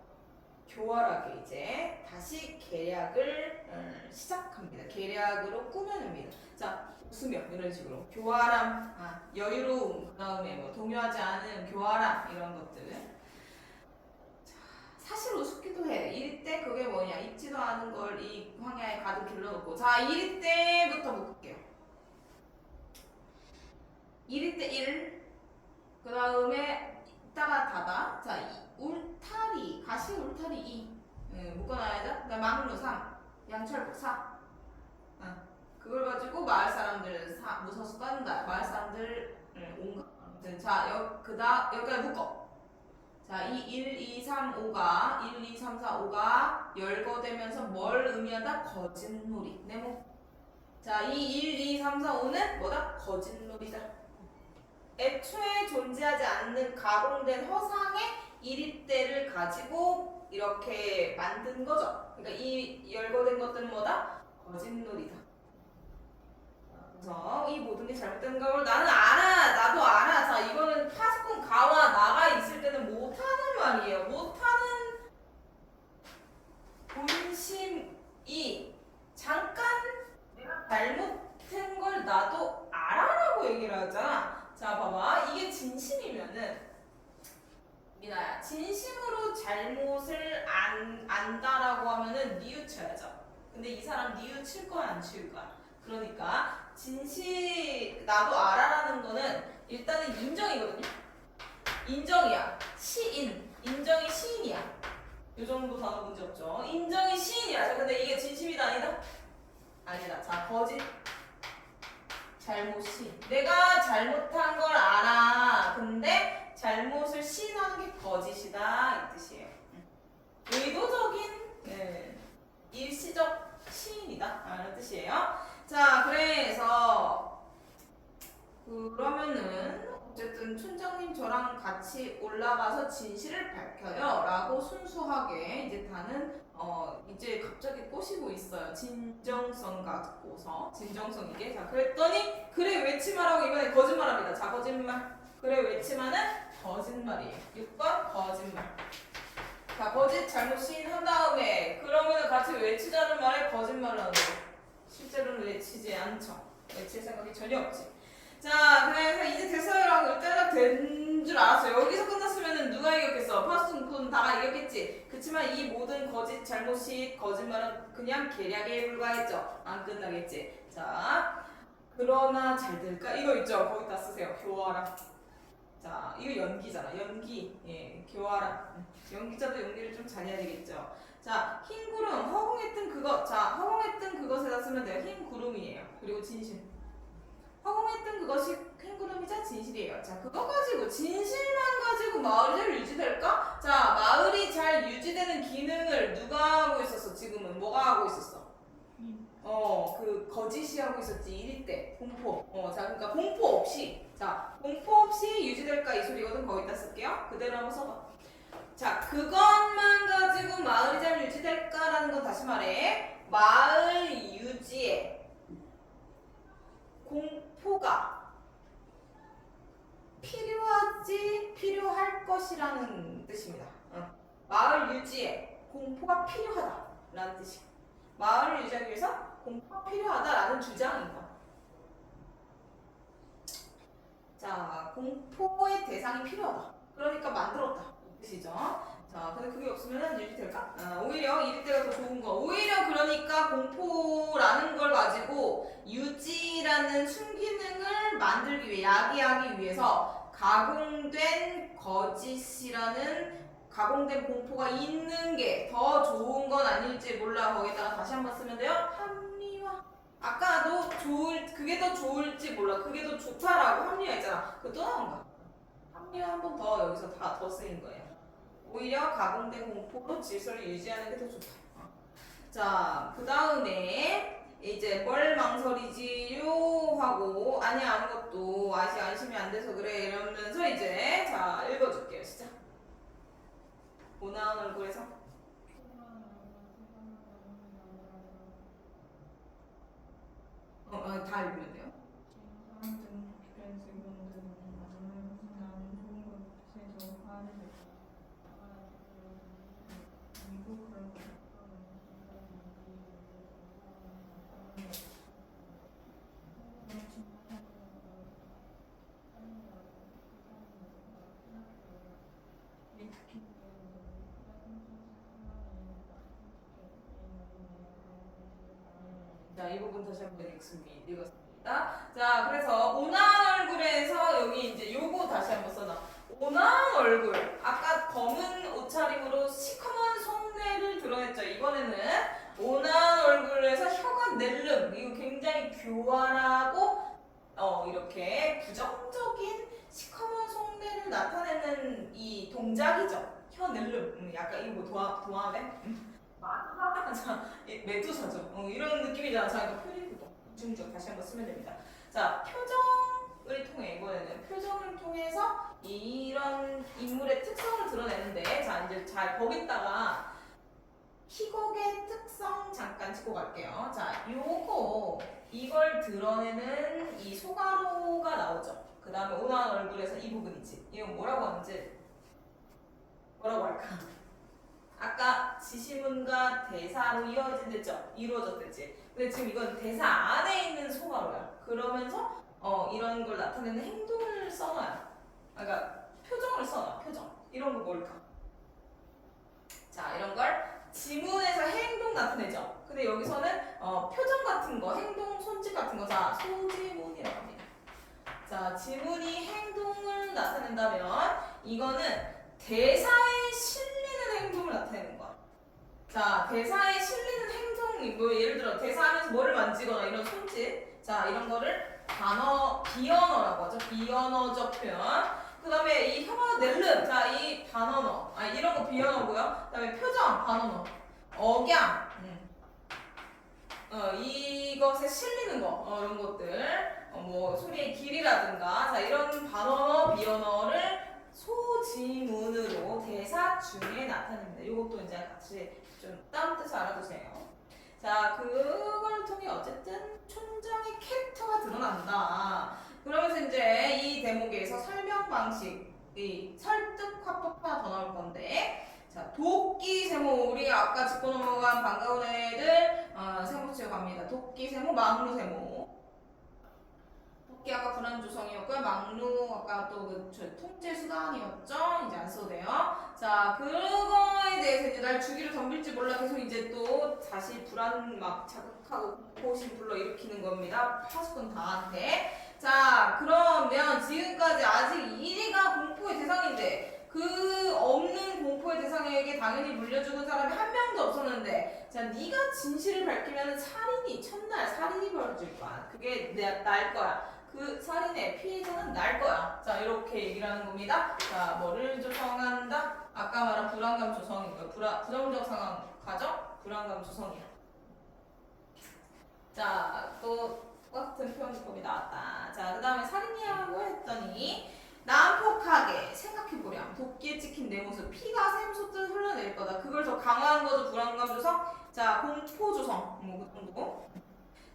교활하게 이제 다시 계략을 시작합니다. 계략으로 꾸며냅니다. 자, 웃으며 이런 식으로 교활함, 여유로움, 그 다음에 뭐 동요하지 않은 교활함 이런 것들. 자, 사실 우습기도 해. 1위 때 그게 뭐냐? 잊지도 않은 걸 이 황야에 가득 길러놓고. 자, 1위 때부터 묶을게요. 1위 때 1. 그 다음에 이따가 닫아. 자, 울타리, 가시 울타리 2 묶어놔야죠. 그 다음 막루 3, 양철복 4. 그걸 가지고 마을 사람들 무서워서 딴다. 마을 사람들 온가. 아무튼 자, 여기까지 묶어. 자, 이 1, 2, 3, 5가 1, 2, 3, 4, 5가 열거되면서 뭘 의미한다? 거짓놀이. 네모. 자, 이 1, 2, 3, 4, 5는 뭐다? 거짓놀이다. 애초에 존재하지 않는 가공된 허상의 일입대를 가지고 이렇게 만든 거죠. 그러니까 이 열거된 것들은 뭐다? 거짓놀이다. 그래서 이 모든 게 잘못된 걸 나는 알아. 나도 알아. 자, 이거는 파스콘 가와 나가 있을 때는 못하는 말이에요. 못하는 본심이 잠깐 내가 잘못한 걸 나도 알아라고 얘기를 하잖아. 자 봐봐, 이게 진심이면은 미나야, 진심으로 잘못을 안다라고 하면은 뉘우쳐야죠. 근데 이 사람 뉘우칠 거야 안 치울 거야? 그러니까 나도 알아라는 거는 일단은 인정이거든요. 인정이야. 인정이 시인이야. 요 정도 단어 문제 없죠. 인정이 시인이야. 자, 근데 이게 진심이다 아니다? 아니다. 자, 거짓. 잘못이. 내가 잘못한 걸 알아. 근데 잘못을 시인하는 게 거짓이다 이 뜻이에요. 의도적인 일시적 시인이다 라는 뜻이에요. 자, 그래서 그러면은 어쨌든 촌장님 저랑 같이 올라가서 진실을 밝혀요 라고 순수하게 이제 다는 이제 갑자기 꼬시고 있어요. 진정성 갖고서 진정성 있게. 자, 그랬더니 그래 외치마라고 이번에 거짓말합니다. 자, 거짓말. 그래 외치마는 거짓말이에요. 6번 거짓말. 자, 거짓 잘못 시인한 다음에 그러면 같이 외치자는 말에 거짓말을 하는 거예요. 실제로는 외치지 않죠. 외칠 생각이 전혀 없지. 자, 그래서 이제 됐어요라고 일단 된 줄 알았어요. 여기서 끝났으면 누가 이겼겠어? 파스콘 다가 이겼겠지. 그치만 이 모든 거짓, 잘못이, 거짓말은 그냥 계략에 불과했죠. 안 끝나겠지. 자, 그러나 잘 될까? 이거 있죠? 거기다 쓰세요. 교활함. 자, 이거 연기잖아. 연기. 예, 교활함. 연기자도 연기를 좀 잘해야 되겠죠. 자, 흰 구름, 허공했던 그것. 자, 허공했던 그것에다 쓰면 돼요. 흰 구름이에요. 그리고 진실. 허공했던 그것이 흰구름이자 진실이에요. 자, 그거 가지고 진실만 가지고 마을이 잘 유지될까? 자, 마을이 잘 유지되는 기능을 누가 하고 있었어? 지금은 뭐가 하고 있었어? 그 거짓이 하고 있었지. 1위 때 공포. 자, 그러니까 공포 없이. 자, 공포 없이 유지될까 이 소리거든. 거기다 쓸게요. 그대로 한번 써봐. 자, 그것만 가지고 마을이 잘 유지될까라는 건 다시 말해. 마을 유지에 공포가 필요하지 필요할 것이라는 뜻입니다. 마을 유지에 공포가 필요하다라는 뜻이. 마을을 유지하기 위해서 공포가 필요하다라는 주장인 거야. 자, 공포의 대상이 필요하다. 그러니까 만들었다. 뜻이죠. 자, 근데 그게 없으면 유지될까? 오히려 이럴 때가 더 좋은 거. 오히려 그러니까 공포라는 걸 가지고 유지라는 순기능을 만들기 위해, 야기하기 위해서 가공된 거짓이라는 가공된 공포가 있는 게 더 좋은 건 아닐지 몰라. 거기다가 다시 한번 쓰면 돼요. 합리화. 아까도 그게 더 좋을지 몰라. 그게 더 좋다라고 합리화했잖아. 그거 또 나온 거야. 합리화 한 번 더 여기서 다 더 쓰인 거예요. 오히려 가공된 공포로 질서를 유지하는 게 더 좋다. 자, 그 다음에 이제 뭘 망설이지요 하고 아니 아무것도 아직 안심이 안 돼서 그래 이러면서 이제 자 읽어줄게요. 시작. 고나운 얼굴에서 다 읽으면 돼요. 자, 이 부분 다시 한번 읽었습니다. 자, 그래서 온화한 얼굴에서 여기 이제 요거 다시 한번 써놔. 온화한 얼굴. 아까 검은 옷차림으로 시커먼 속내를 드러냈죠. 이번에는 온화한 얼굴에서 혀가 낼름. 이거 굉장히 교활하고 이렇게 부정적인 시커먼 속내를 나타내는 이 동작이죠. 혀 낼름. 약간 이거 뭐 도마뱀? 자, 메두사죠. 이런 느낌이잖아. 자, 이거 표리구도 중적 다시 한번 쓰면 됩니다. 자, 표정을 통해 이번에는 표정을 통해서 이런 인물의 특성을 드러내는데, 자 이제 잘 거기다가 희곡의 특성 잠깐 짚고 갈게요. 자, 이걸 드러내는 이 소가로가 나오죠. 그 다음에 온화한 얼굴에서 이 부분이지. 이건 뭐라고 하는지 뭐라고 할까? 아까 지시문과 대사로 이루어졌댔지. 근데 지금 이건 대사 안에 있는 소가로야. 그러면서 이런 걸 나타내는 행동을 써놔요. 그러니까 표정을 써놔. 표정. 이런 거 뭘까? 자, 이런 걸 지문에서 행동 나타내죠. 근데 여기서는 표정 같은 거, 행동, 손짓 같은 거, 자 소지문이라고 합니다. 자, 지문이 행동을 나타낸다면 이거는 대사에 실리는 행동을 나타내는 거야. 자, 대사에 실리는 행동이 뭐 예를 들어 대사하면서 뭐를 만지거나 이런 손짓, 자 이런 거를 비언어라고 하죠. 비언어적 표현. 그 다음에 이 혀가 낼름, 자 이 반언어, 이런 거 비언어고요. 그 다음에 표정, 반언어, 억양, 이것에 실리는 거, 이런 것들, 뭐 소리의 길이라든가, 자 이런 반언어, 비언어를 소지문으로 대사 중에 나타냅니다. 이것도 이제 같이 좀 다른 뜻을 알아두세요. 자, 그걸 통해 어쨌든 촌장의 캐릭터가 드러난다. 그러면서 이제 이 대목에서 설명 방식이 설득 화법 하나 더 나올 건데, 자, 도끼 세모, 우리 아까 짚고 넘어간 반가운 애들 세모치고 갑니다. 도끼 세모, 막루 세모. 도끼 아까 불안조성이었고요. 막루 아까 또 그 통제 수단이었죠. 이제 안 써도 돼요. 자, 그거에 대해서 이제 날 주기를 덤빌지 몰라 계속 이제 또 다시 불안 막 자극하고 공포심 불러 일으키는 겁니다. 파수꾼 다한테. 자, 그러면 지금까지 아직 1위가 공포의 대상인데 그 없는 공포의 대상에게 당연히 물려주는 사람이 한 명도 없었는데, 자 네가 진실을 밝히면 첫날 살인이 벌어질 거야. 그게 날 거야. 그 살인의 피해자는 날 거야. 자, 이렇게 얘기를 하는 겁니다. 자, 뭐를 조성한다? 아까 말한 불안감 조성이고요. 부정적 상황 가정, 불안감 조성이야. 자, 또 똑같은 표현이 거기 나왔다. 자, 그 다음에 살인이라고 했더니 난폭하게 생각해보렴. 도끼에 찍힌 내 모습. 피가 샘솟듯 흘러내릴 거다. 그걸 더 강화한 거죠. 불안감 조성. 자, 공포 조성. 뭐 그 정도.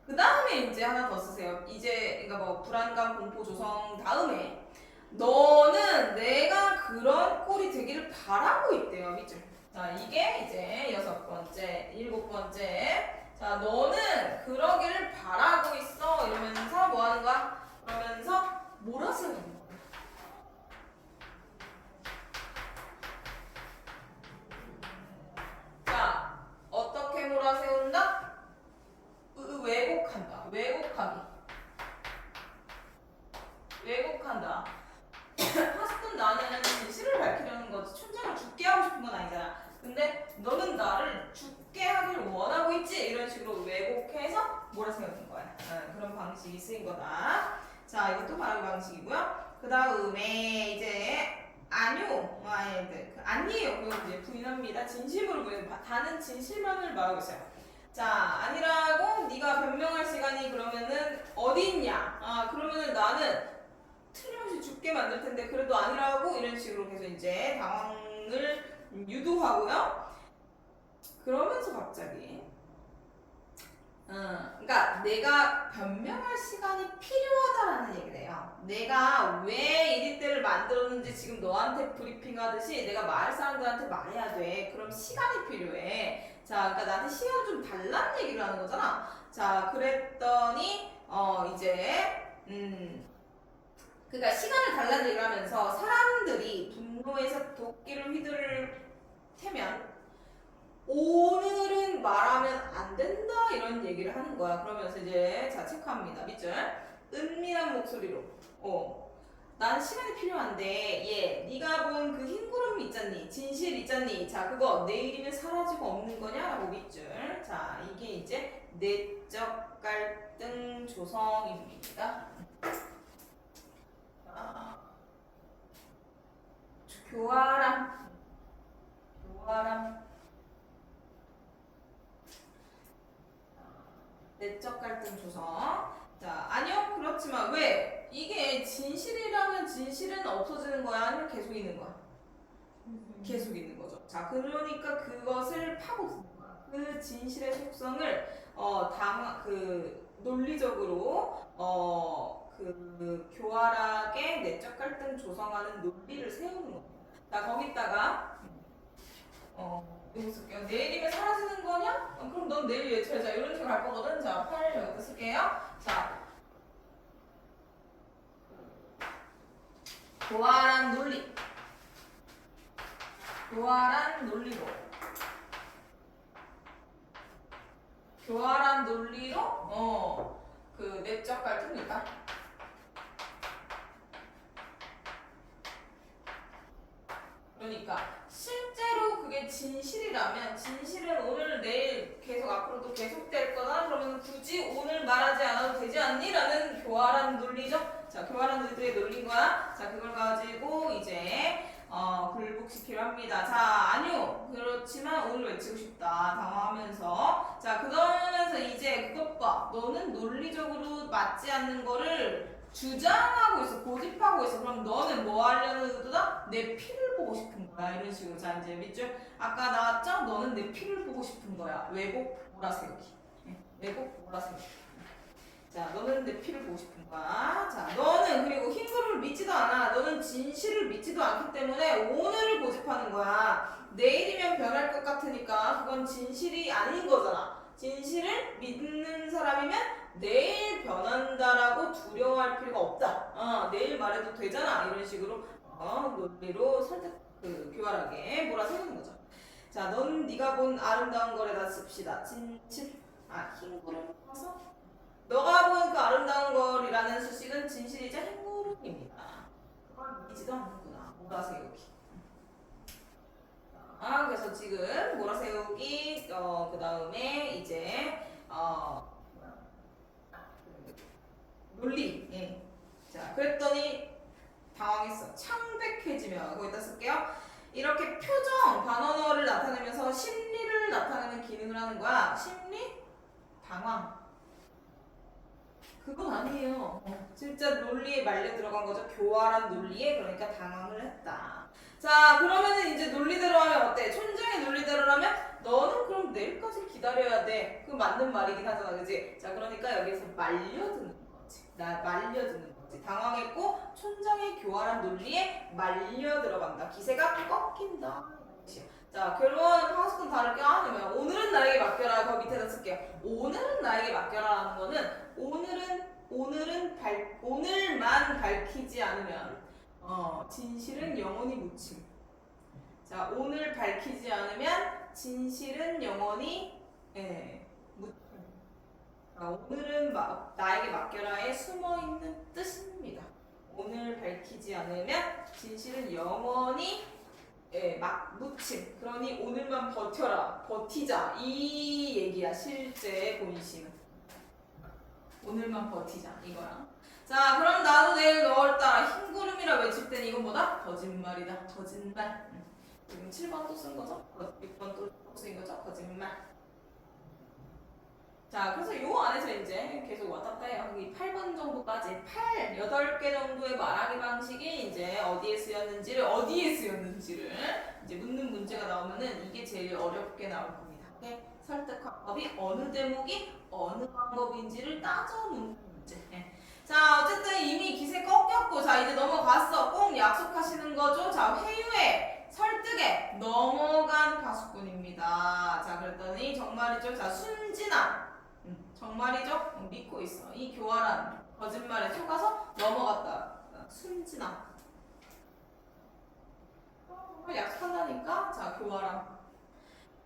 그 다음에 이제 하나 더 쓰세요. 이제 그러니까 뭐 불안감, 공포 조성 다음에 너는 내가 그런 꼴이 되기를 바라고 있대요. 밑줄. 자, 이게 이제 6번째, 7번째. 자, 너는 그러기를 바라고 있어. 이러면서 뭐 하는 거야? 그러면서 몰아세우는 거야. 자, 어떻게 몰아세운다? 왜곡한다. 왜곡하기. 왜곡한다. 하스꾼 나는 진실을 밝히려는 거지. 춘자를 죽게 하고 싶은 건 아니잖아. 근데 너는 나를 죽게 하길 원하고 있지? 이런 식으로 왜곡해서 몰아세우는 거야. 그런 방식이 쓰인 거다. 자, 이것도 말하기 방식이고요. 그 다음에 이제 아니요. 아니에요. 그건 이제 부인합니다. 진실으로 부인. 다는 진실만을 말하고 있어요. 자, 아니라고 네가 변명할 시간이 그러면은 어디 있냐? 아, 그러면은 나는 틀림없이 죽게 만들 텐데 그래도 아니라고 이런 식으로 계속 이제 당황을 유도하고요. 그러면서 갑자기 그러니까 내가 변명할 시간이 필요하다라는 얘기래요. 내가 왜 이리떼를 만들었는지 지금 너한테 브리핑하듯이 내가 말할 사람들한테 말해야 돼. 그럼 시간이 필요해. 자, 그러니까 나한테 시간을 좀 달라는 얘기를 하는 거잖아. 자, 그랬더니 이제 그러니까 시간을 달라는 얘기를 하면서 사람들이 분노해서 도끼를 휘두를 테면 오늘은 말하면 안 된다 이런 얘기를 하는 거야. 그러면서 이제 자 체크합니다. 밑줄 은밀한 목소리로 난 시간이 필요한데 네가 본 그 흰 구름 있잖니 진실 있잖니 자 그거 내일이면 사라지고 없는 거냐라고 밑줄. 자 이게 이제 내적 갈등 조성입니다. 교활함 내적 갈등 조성. 자, 아니요. 그렇지만 왜? 이게 진실이라면 진실은 없어지는 거야? 아니면 계속 있는 거야? 계속 있는 거죠. 자, 그러니까 그것을 파고드는 거야. 그 진실의 속성을 논리적으로 교활하게 내적 갈등 조성하는 논리를 세우는 거야. 자, 거기다가 이거 쓸게요. 내일이면 사라지는 거냐? 그럼 넌 내일 외쳐야 자 이런 식으로 할 거거든. 자, 8 여기다 쓸게요. 자, 교활한 논리. 교활한 논리로. 교활한 논리로 그 내적 갈등이다. 그러니까 실제로 그게 진실이라면 진실은 오늘 내일 계속 앞으로도 계속될 거다. 그러면 굳이 오늘 말하지 않아도 되지 않니? 라는 교활한 논리죠. 자, 교활한 논리의 논리인 거야. 자, 그걸 가지고 이제 굴복시키려 합니다. 자, 아니요. 그렇지만 오늘 외치고 싶다. 당황하면서. 자, 그러면서 이제 그것과 너는 논리적으로 맞지 않는 거를 주장하고 있어. 고집하고 있어. 그럼 너는 뭐 하려는 의도다? 내 피를 보고 싶은 거야. 이런 식으로. 자, 이제 밑줄. 아까 나왔죠? 너는 내 피를 보고 싶은 거야. 왜곡 몰아세우기. 왜곡 몰아세우기. 자, 너는 내 피를 보고 싶은 거야. 자, 너는 그리고 흰구름을 믿지도 않아. 너는 진실을 믿지도 않기 때문에 오늘을 고집하는 거야. 내일이면 변할 것 같으니까 그건 진실이 아닌 거잖아. 진실을 믿는 사람이면 내일 변한다라고 두려워할 필요가 없다. 내일 말해도 되잖아. 이런 식으로 논리로 교활하게 몰아세우는 거죠. 자, 넌 네가 본 아름다운 거래다 씁시다. 진실. 흰구름 봐서. 너가 본 그 아름다운 걸이라는 수식은 진실이자 행구름입니다. 그걸 믿지도 않는구나. 몰아세우기. 그래서 지금 몰아세우기 그 다음에 이제 논리. 자, 그랬더니 당황했어. 창백해지면 거기다 쓸게요. 이렇게 표정 반언어를 나타내면서 심리를 나타내는 기능을 하는 거야. 심리? 당황. 그건 아니에요. 진짜 논리에 말려 들어간 거죠. 교활한 논리에. 그러니까 당황을 했다. 자, 그러면은 이제 논리대로 하면 어때? 촌장의 논리대로라면 너는 그럼 내일까지 기다려야 돼. 그 맞는 말이긴 하잖아, 그지? 자, 그러니까 여기서 말려드는 거지. 말려드는 거지. 당황했고 촌장의 교활한 논리에 말려 들어간다. 기세가 꺾인다. 자, 결론 파스콘 다를 게 아니면 오늘은 나에게 맡겨라. 거 밑에다 쓸게요. 오늘은 나에게 맡겨라라는 거는 오늘만 밝히지 않으면 진실은 영원히 묻힘. 자, 오늘 밝히지 않으면 진실은 영원히 묻힘. 오늘은 나에게 맡겨라에 숨어 있는 뜻입니다. 오늘 밝히지 않으면 진실은 영원히 묻힘. 그러니 오늘만 버텨라. 버티자. 이 얘기야. 실제 본심은. 오늘만 버티자. 이거야. 자, 그럼 나도 내일 너를 따라 흰구름이라 외칠 땐 이건 뭐다? 거짓말이다. 거짓말. 지금 7번 또 쓴 거죠? 6번 또 쓴 거죠? 거짓말. 자, 그래서 요 안에서 이제 계속 왔다 갔다 해요. 여기 8번 정도까지 8개 정도의 말하기 방식이 이제 어디에 쓰였는지를 이제 묻는 문제가 나오면은 이게 제일 어렵게 나올 겁니다. 오케이? 설득 방법이 어느 대목이 어느 방법인지를 따져 묻는 문제. 자, 어쨌든 이미 기세 꺾였고, 자, 이제 넘어갔어. 꼭 약속하시는 거죠? 자, 회유에 설득에 넘어간 파수꾼입니다. 자, 그랬더니 정말이죠. 자, 순진한. 정말이죠? 믿고 있어. 이 교활한 거짓말에 속아서 넘어갔다. 순진함. 정말 약속한다니까? 자, 교활함.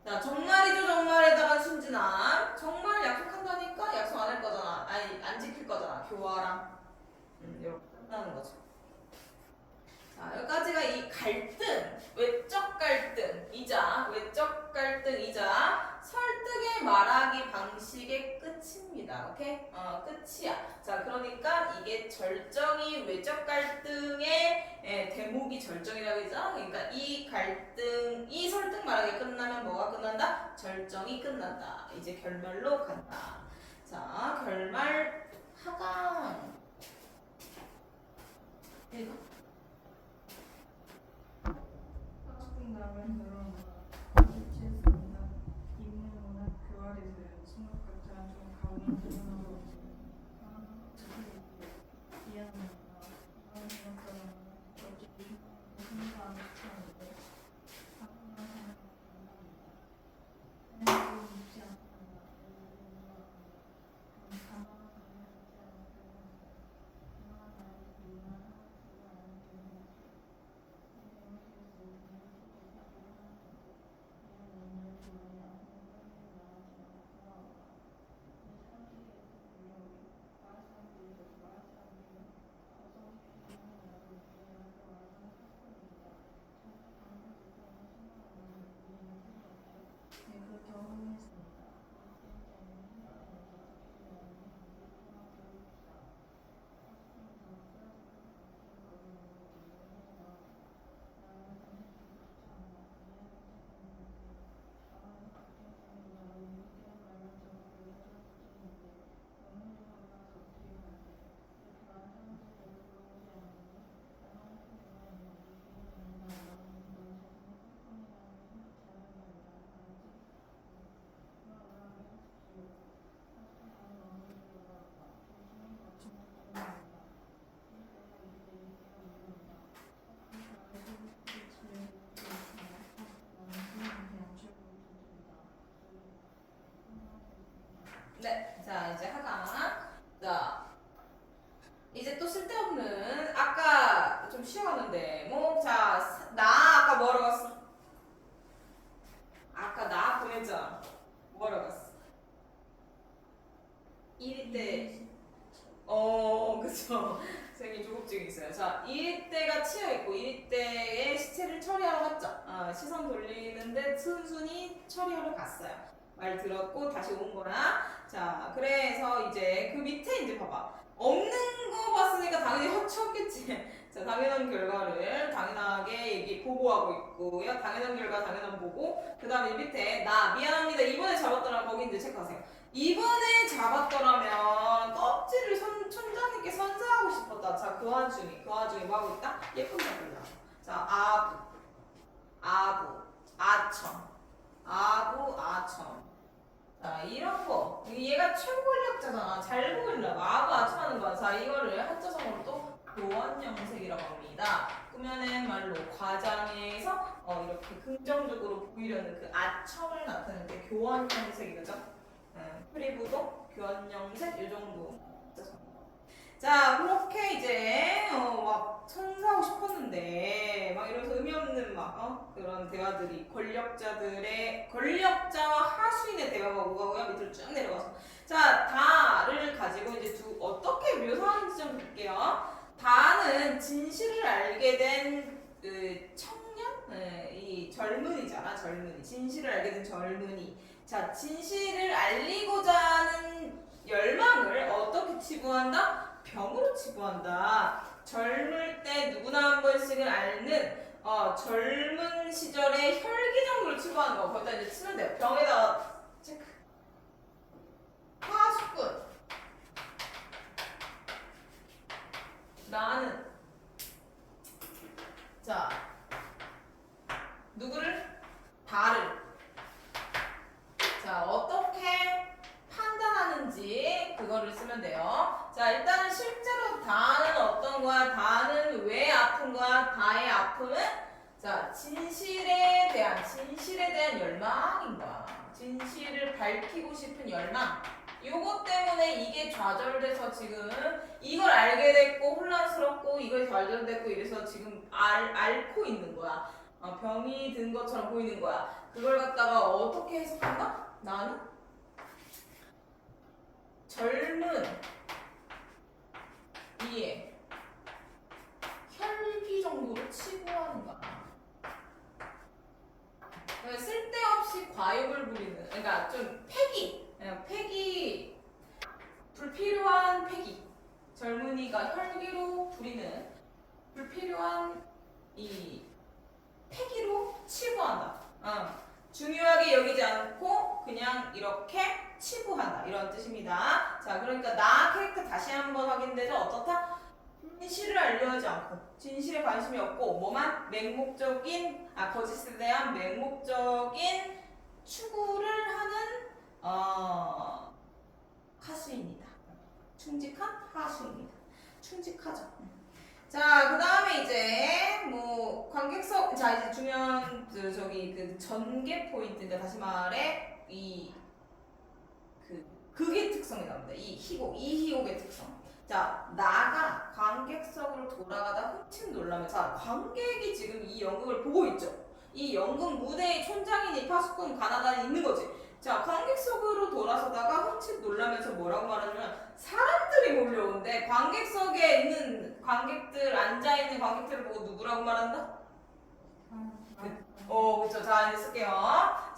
자, 정말이죠? 정말에다가 순진함. 정말 약속한다니까? 약속 안 할 거잖아. 아니, 안 지킬 거잖아. 교활함. 이렇게 끝나는 거죠. 자, 여기까지가 이 갈등, 외적 갈등이자 설득의 말하기 방식의 끝입니다. 오케이? 끝이야. 자, 그러니까 이게 절정이 외적 갈등의 대목이 절정이라고 했죠? 그러니까 이 갈등, 이 설득 말하기 끝나면 뭐가 끝난다? 절정이 끝난다. 이제 결말로 간다. 자, 결말 하강. 읽어. 다음은 일치했습니다. 이분은 워낙 교활해서요. 생각같지 좀 가오는 표현으로 미안합니다. 이런 생각처럼 어찌 무슨 마음이 chci었는데 가끔만 생각합니다. 그냥 묻지 않습니다. 가만히 생각하지 않습니다. 그만 나의 미안한 네, 자 이제 하강. 자 이제 또 쓸데없는 아까 좀 쉬웠는데 자 나 아까 뭐하러 갔어? 아까 나 보냈잖아. 뭐하러 갔어? 1위 때 그쵸. 선생님 조급증이 있어요. 자 1위 때가 치여있고 1위 때의 시체를 처리하러 갔죠. 시선 돌리는데 순순히 처리하러 갔어요. 말 들었고 다시 온 거야. 자, 그래서 이제 그 밑에 이제 봐봐. 없는 거 봤으니까 당연히 허치였겠지. 자, 당연한 결과를 당연하게 보고하고 있고요. 당연한 결과 당연한 보고. 그 다음에 밑에 나 미안합니다. 이번에 잡았더라. 거기 이제 체크하세요. 이번에 잡았더라면 껍질을 촌장님께 선사하고 싶다. 자, 그 와중에 뭐 하고 있다? 예쁜 자들이야. 자, 아부, 아첨. 자, 이런 거. 얘가 최고권력자잖아. 잘 보이려고. 아부 하는 거야. 자, 이거를 한자성어로 또 교원형색이라고 합니다. 그러면은 말로 과장에서 이렇게 긍정적으로 보이려는 그 아첨을 나타내는 게 교원형색이죠. 프리부도 교원형색 이 정도. 자, 그렇게 이제 막 선사하고 싶었는데 막 이러면서 의미 없는 막 그런 대화들이 권력자와 하수인의 대화가 오가고요. 밑으로 쭉 내려가서 자, 다를 가지고 이제 어떻게 묘사하는지 좀 볼게요. 다는 진실을 알게 된 그 청년, 이 젊은이잖아, 젊은이. 진실을 알게 된 젊은이. 자, 진실을 알리고자 하는 열망을 어떻게 치부한다? 병으로 치부한다. 젊을 때 누구나 한 번씩은 앓는 젊은 시절의 혈기 정도를 치부하는 거. 거기다 이제 치면 돼요. 병에다가 체크. 하수꾼. 나는 자 누구를? 다를. 자, 어떻게 판단하는지 그거를 쓰면 돼요. 자, 일단은 실제로 다는 어떤 거야? 다는 왜 아픈 거야? 다의 아픔은 자, 진실에 대한 열망인 거야. 진실을 밝히고 싶은 열망. 요거 때문에 이게 좌절돼서 지금 이걸 알게 됐고 혼란스럽고 이걸 좌절됐고 이래서 지금 앓고 있는 거야. 병이 든 것처럼 보이는 거야. 그걸 갖다가 어떻게 해석한다? 나는 젊은 이의 혈기 정도로 치부하는 거야. 쓸데없이 과욕을 부리는, 그러니까 좀 패기, 불필요한 패기. 젊은이가 혈기로 부리는 불필요한 이 패기로 치부한다. 중요하게 여기지 않고 그냥 이렇게 치부한다. 이런 뜻입니다. 자, 그러니까 나 캐릭터 다시 한번 확인되죠. 어떻다? 진실을 알려하지 않고 진실에 관심이 없고 뭐만 맹목적인 거짓에 대한 맹목적인 추구를 하는 하수입니다. 충직한 하수입니다. 충직하죠. 자, 그 다음에 이제 뭐 관객석, 자 이제 중요한 그 전개 포인트인데 다시 말해 극의 특성이 나옵니다. 이 희곡의 특성. 자, 나가 관객석으로 돌아가다 흠칫 놀라면, 자, 관객이 지금 이 연극을 보고 있죠. 이 연극 무대의 촌장이니 파수꾼 가나다니 있는 거지. 자, 관객석으로 돌아서다가 흠칫 놀라면서 뭐라고 말하냐면 사람들이 몰려오는데 관객석에 있는 관객들, 앉아있는 관객들을 보고 누구라고 말한다? 그쵸. 자, 이제 쓸게요.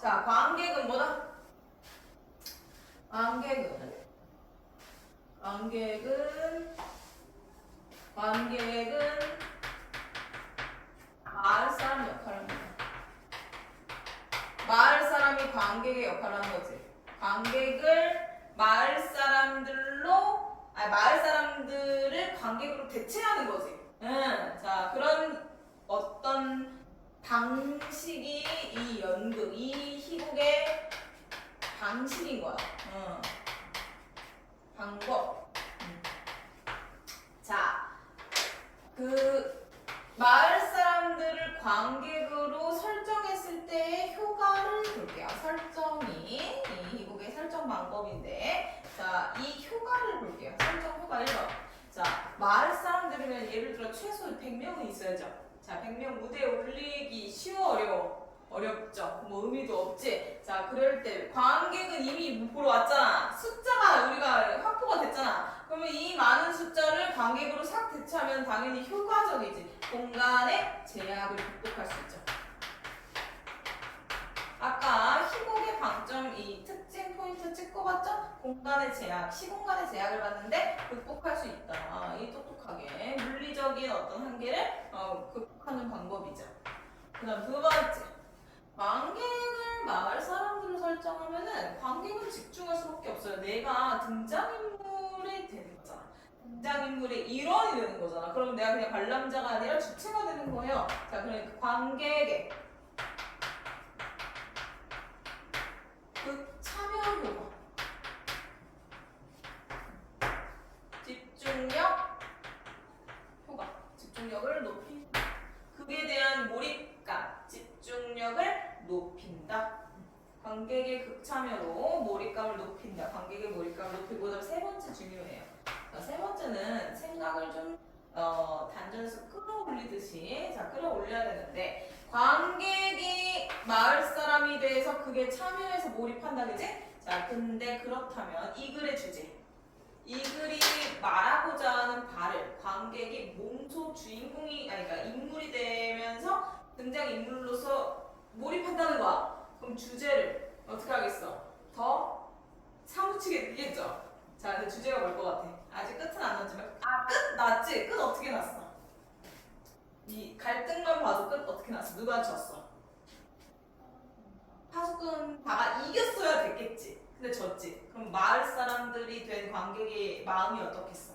자, 관객은 뭐다? 관객은 마을 사람 역할을 합니다. 마을 사람이 관객의 역할을 하는 거지. 관객을 마을 사람들을 관객으로 대체하는 거지. 자, 그런 어떤 방식이 이 연극, 이 희곡의 방식인 거야. 방법. 자, 그 마을 사람들을 관객으로 설정했을 때의 효과를 볼게요. 설정이 이 희곡의 설정 방법인데, 자, 이 효과를 볼게요. 설정 효과 1번. 자, 마을 사람들이면 예를 들어 최소 100명은 있어야죠. 자, 100명 무대에 올리기 쉬워, 어렵죠. 뭐 의미도 없지. 자, 그럴 때 관객은 이미 보러 왔잖아. 숫자가 우리가 확보가 됐잖아. 그러면 이 많은 숫자를 관객으로 싹 대체하면 당연히 효과적이지. 공간의 제약을 극복할 수 있죠. 아까 희곡의 방점, 이 특징 포인트 찍고 봤죠? 공간의 제약, 시공간의 제약을 봤는데 극복할 수 있다. 이 똑똑하게 물리적인 어떤 한계를 극복하는 방법이죠. 그 다음 두 번째, 관객을 마을 사람들로 설정하면은 관객은 집중할 수밖에 없어요. 내가 등장인물이 되는 거잖아. 등장인물의 일원이 되는 거잖아. 그럼 내가 그냥 관람자가 아니라 주체가 되는 거예요. 자, 그러니까 관객의 참여 효과, 집중력 효과, 집중력을 높인다. 그에 대한 몰입감, 집중력을 높인다. 관객의 극참여로 몰입감을 높인다. 관객의 몰입감을 높이고, 그다음 세 번째 중요해요. 세 번째는 생각을 좀 단전에서 끌어올리듯이 끌어올려야 되는데, 관객이 마을 사람이 돼서 그게 참여해서 몰입한다, 그지? 자, 근데 그렇다면 이 글의 주제, 이 글이 말하고자 하는 바를 관객이 몸소 주인공이 아니 그러니까 인물이 되면서 등장 인물로서 몰입한다는 거야. 그럼 주제를 어떻게 하겠어? 더 사무치게 느끼겠죠? 자, 근데 주제가 뭘 것 같아? 아직 끝은 안 났지만 끝 났지? 끝 어떻게 났어? 이 갈등만 봐도 끝 어떻게 났어? 누가 졌어? 파수꾼 다가 이겼어야 됐겠지. 근데 졌지. 그럼 마을 사람들이 된 관객의 마음이 어떻겠어?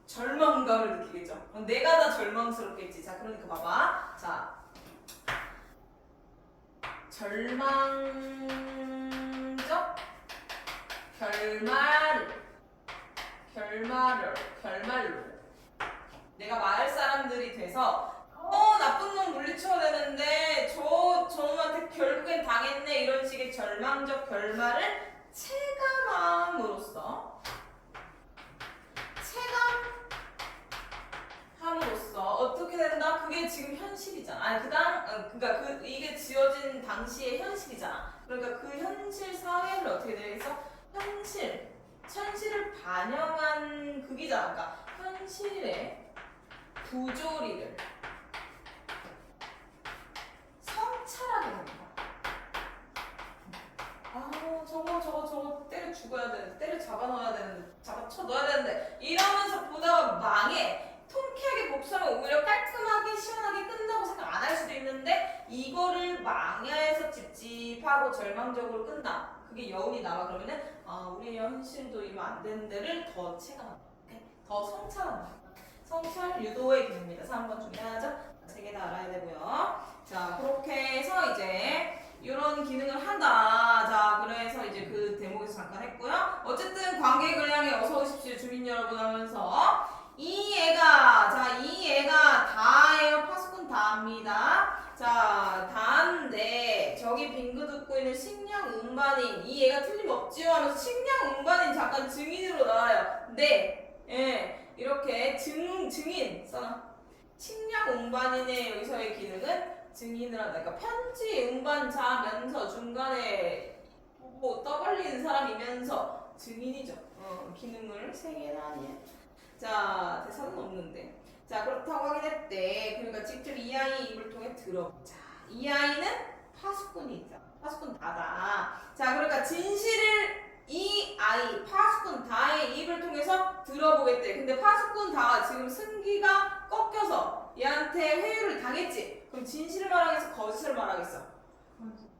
절망감을 느끼겠죠. 그럼 내가 다 절망스럽겠지. 자, 그러니까 봐봐. 자, 절망적 결말로 내가 마을 사람들이 돼서 나쁜 놈 물리쳐야 되는데 저놈한테 결국엔 당했네 이런 식의 절망적 결말을 체감함으로써 어떻게 된다? 그게 지금 현실이잖아. 아니 그러니까 이게 지어진 당시의 현실이잖아. 그러니까 그 현실 사회를 어떻게 되겠어? 현실을 반영한 극이잖아. 그러니까 현실의 부조리를 성찰하게 되는 거야. 저거 때려 죽어야 되는데, 때려 잡아 넣어야 되는데, 잡아 쳐 넣어야 되는데 이러면서 보다가 망해. 통쾌하게 복수하면 오히려 깔끔하게 시원하게 끝나고 생각 안 할 수도 있는데, 이거를 망해서 찝찝하고 절망적으로 끝나. 그게 여운이 남아. 그러면은 우리의 현실도 이러면 안 되는 데를 더 체감한다. 더 성찰한다. 성찰 유도의 기능입니다. 3번 중에 하나죠. 3개 다 알아야 되고요. 자, 그렇게 해서 이제 이런 기능을 한다. 자, 그래서 이제 그 대목에서 잠깐 했고요. 어쨌든 관객을 향해 어서 오십시오 주민 여러분 하면서 이 애가 다예요. 파수꾼 다입니다. 자, 다인데 저기 빙긋 웃고 있는 식량 운반인 이 애가 틀림없지요 하면서 식량 운반인 잠깐 증인으로 나와요. 네, 예, 이렇게 증인 써놔. 식량 운반인의 여기서의 기능은 증인을 한다. 그러니까 편지 운반자면서 중간에 보고 떠벌리는 사람이면서 증인이죠. 기능을 3개나 하네. 자, 대사는 없는데. 자, 그렇다고 확인했대. 그러니까 직접 이 아이 입을 통해 들어보자. 이 아이는 파수꾼이죠. 파수꾼 다다. 자, 그러니까 진실을 이 아이 파수꾼 다의 입을 통해서 들어보겠대. 근데 파수꾼 다가 지금 승기가 꺾여서 얘한테 회유를 당했지. 그럼 진실을 말하겠어? 거짓을 말하겠어?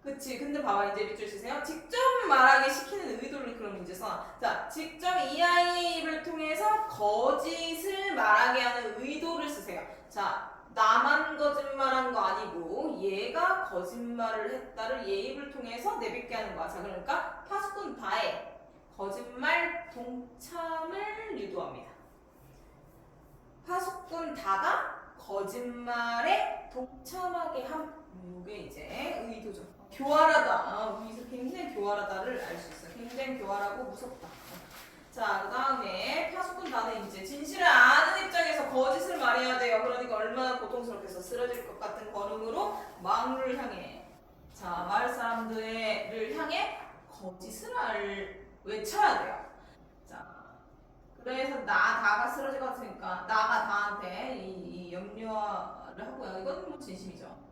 그치. 근데 봐봐. 이제 밑줄 치세요. 직접 말하게 시키는 의도를 그럼 이제 써놔. 자, 직접 이 아이의 입을 통해서 거짓을 말하게 하는 의도를 쓰세요. 자, 나만 거짓말한 거 아니고 얘가 거짓말을 했다를 얘 입을 통해서 내뱉게 하는 거야. 자, 그러니까 파수꾼 다의 거짓말 동참을 유도합니다. 파수꾼 다가 거짓말에 동참하게 함. 이게 이제 의도죠. 교활하다. 여기서 굉장히 교활하다를 알 수 있어. 굉장히 교활하고 무섭다. 자, 그 다음에 파수꾼 다는 이제 진실을 아는 입장에서 거짓을 말해야 돼요. 그러니까 얼마나 고통스럽겠어. 쓰러질 것 같은 걸음으로 마을을 향해. 자, 마을 사람들을 향해 거짓을 외쳐야 돼요. 자, 그래서 다가 쓰러질 것 같으니까 나가 다한테 이 염려를 하고요. 이건 뭐 진심이죠.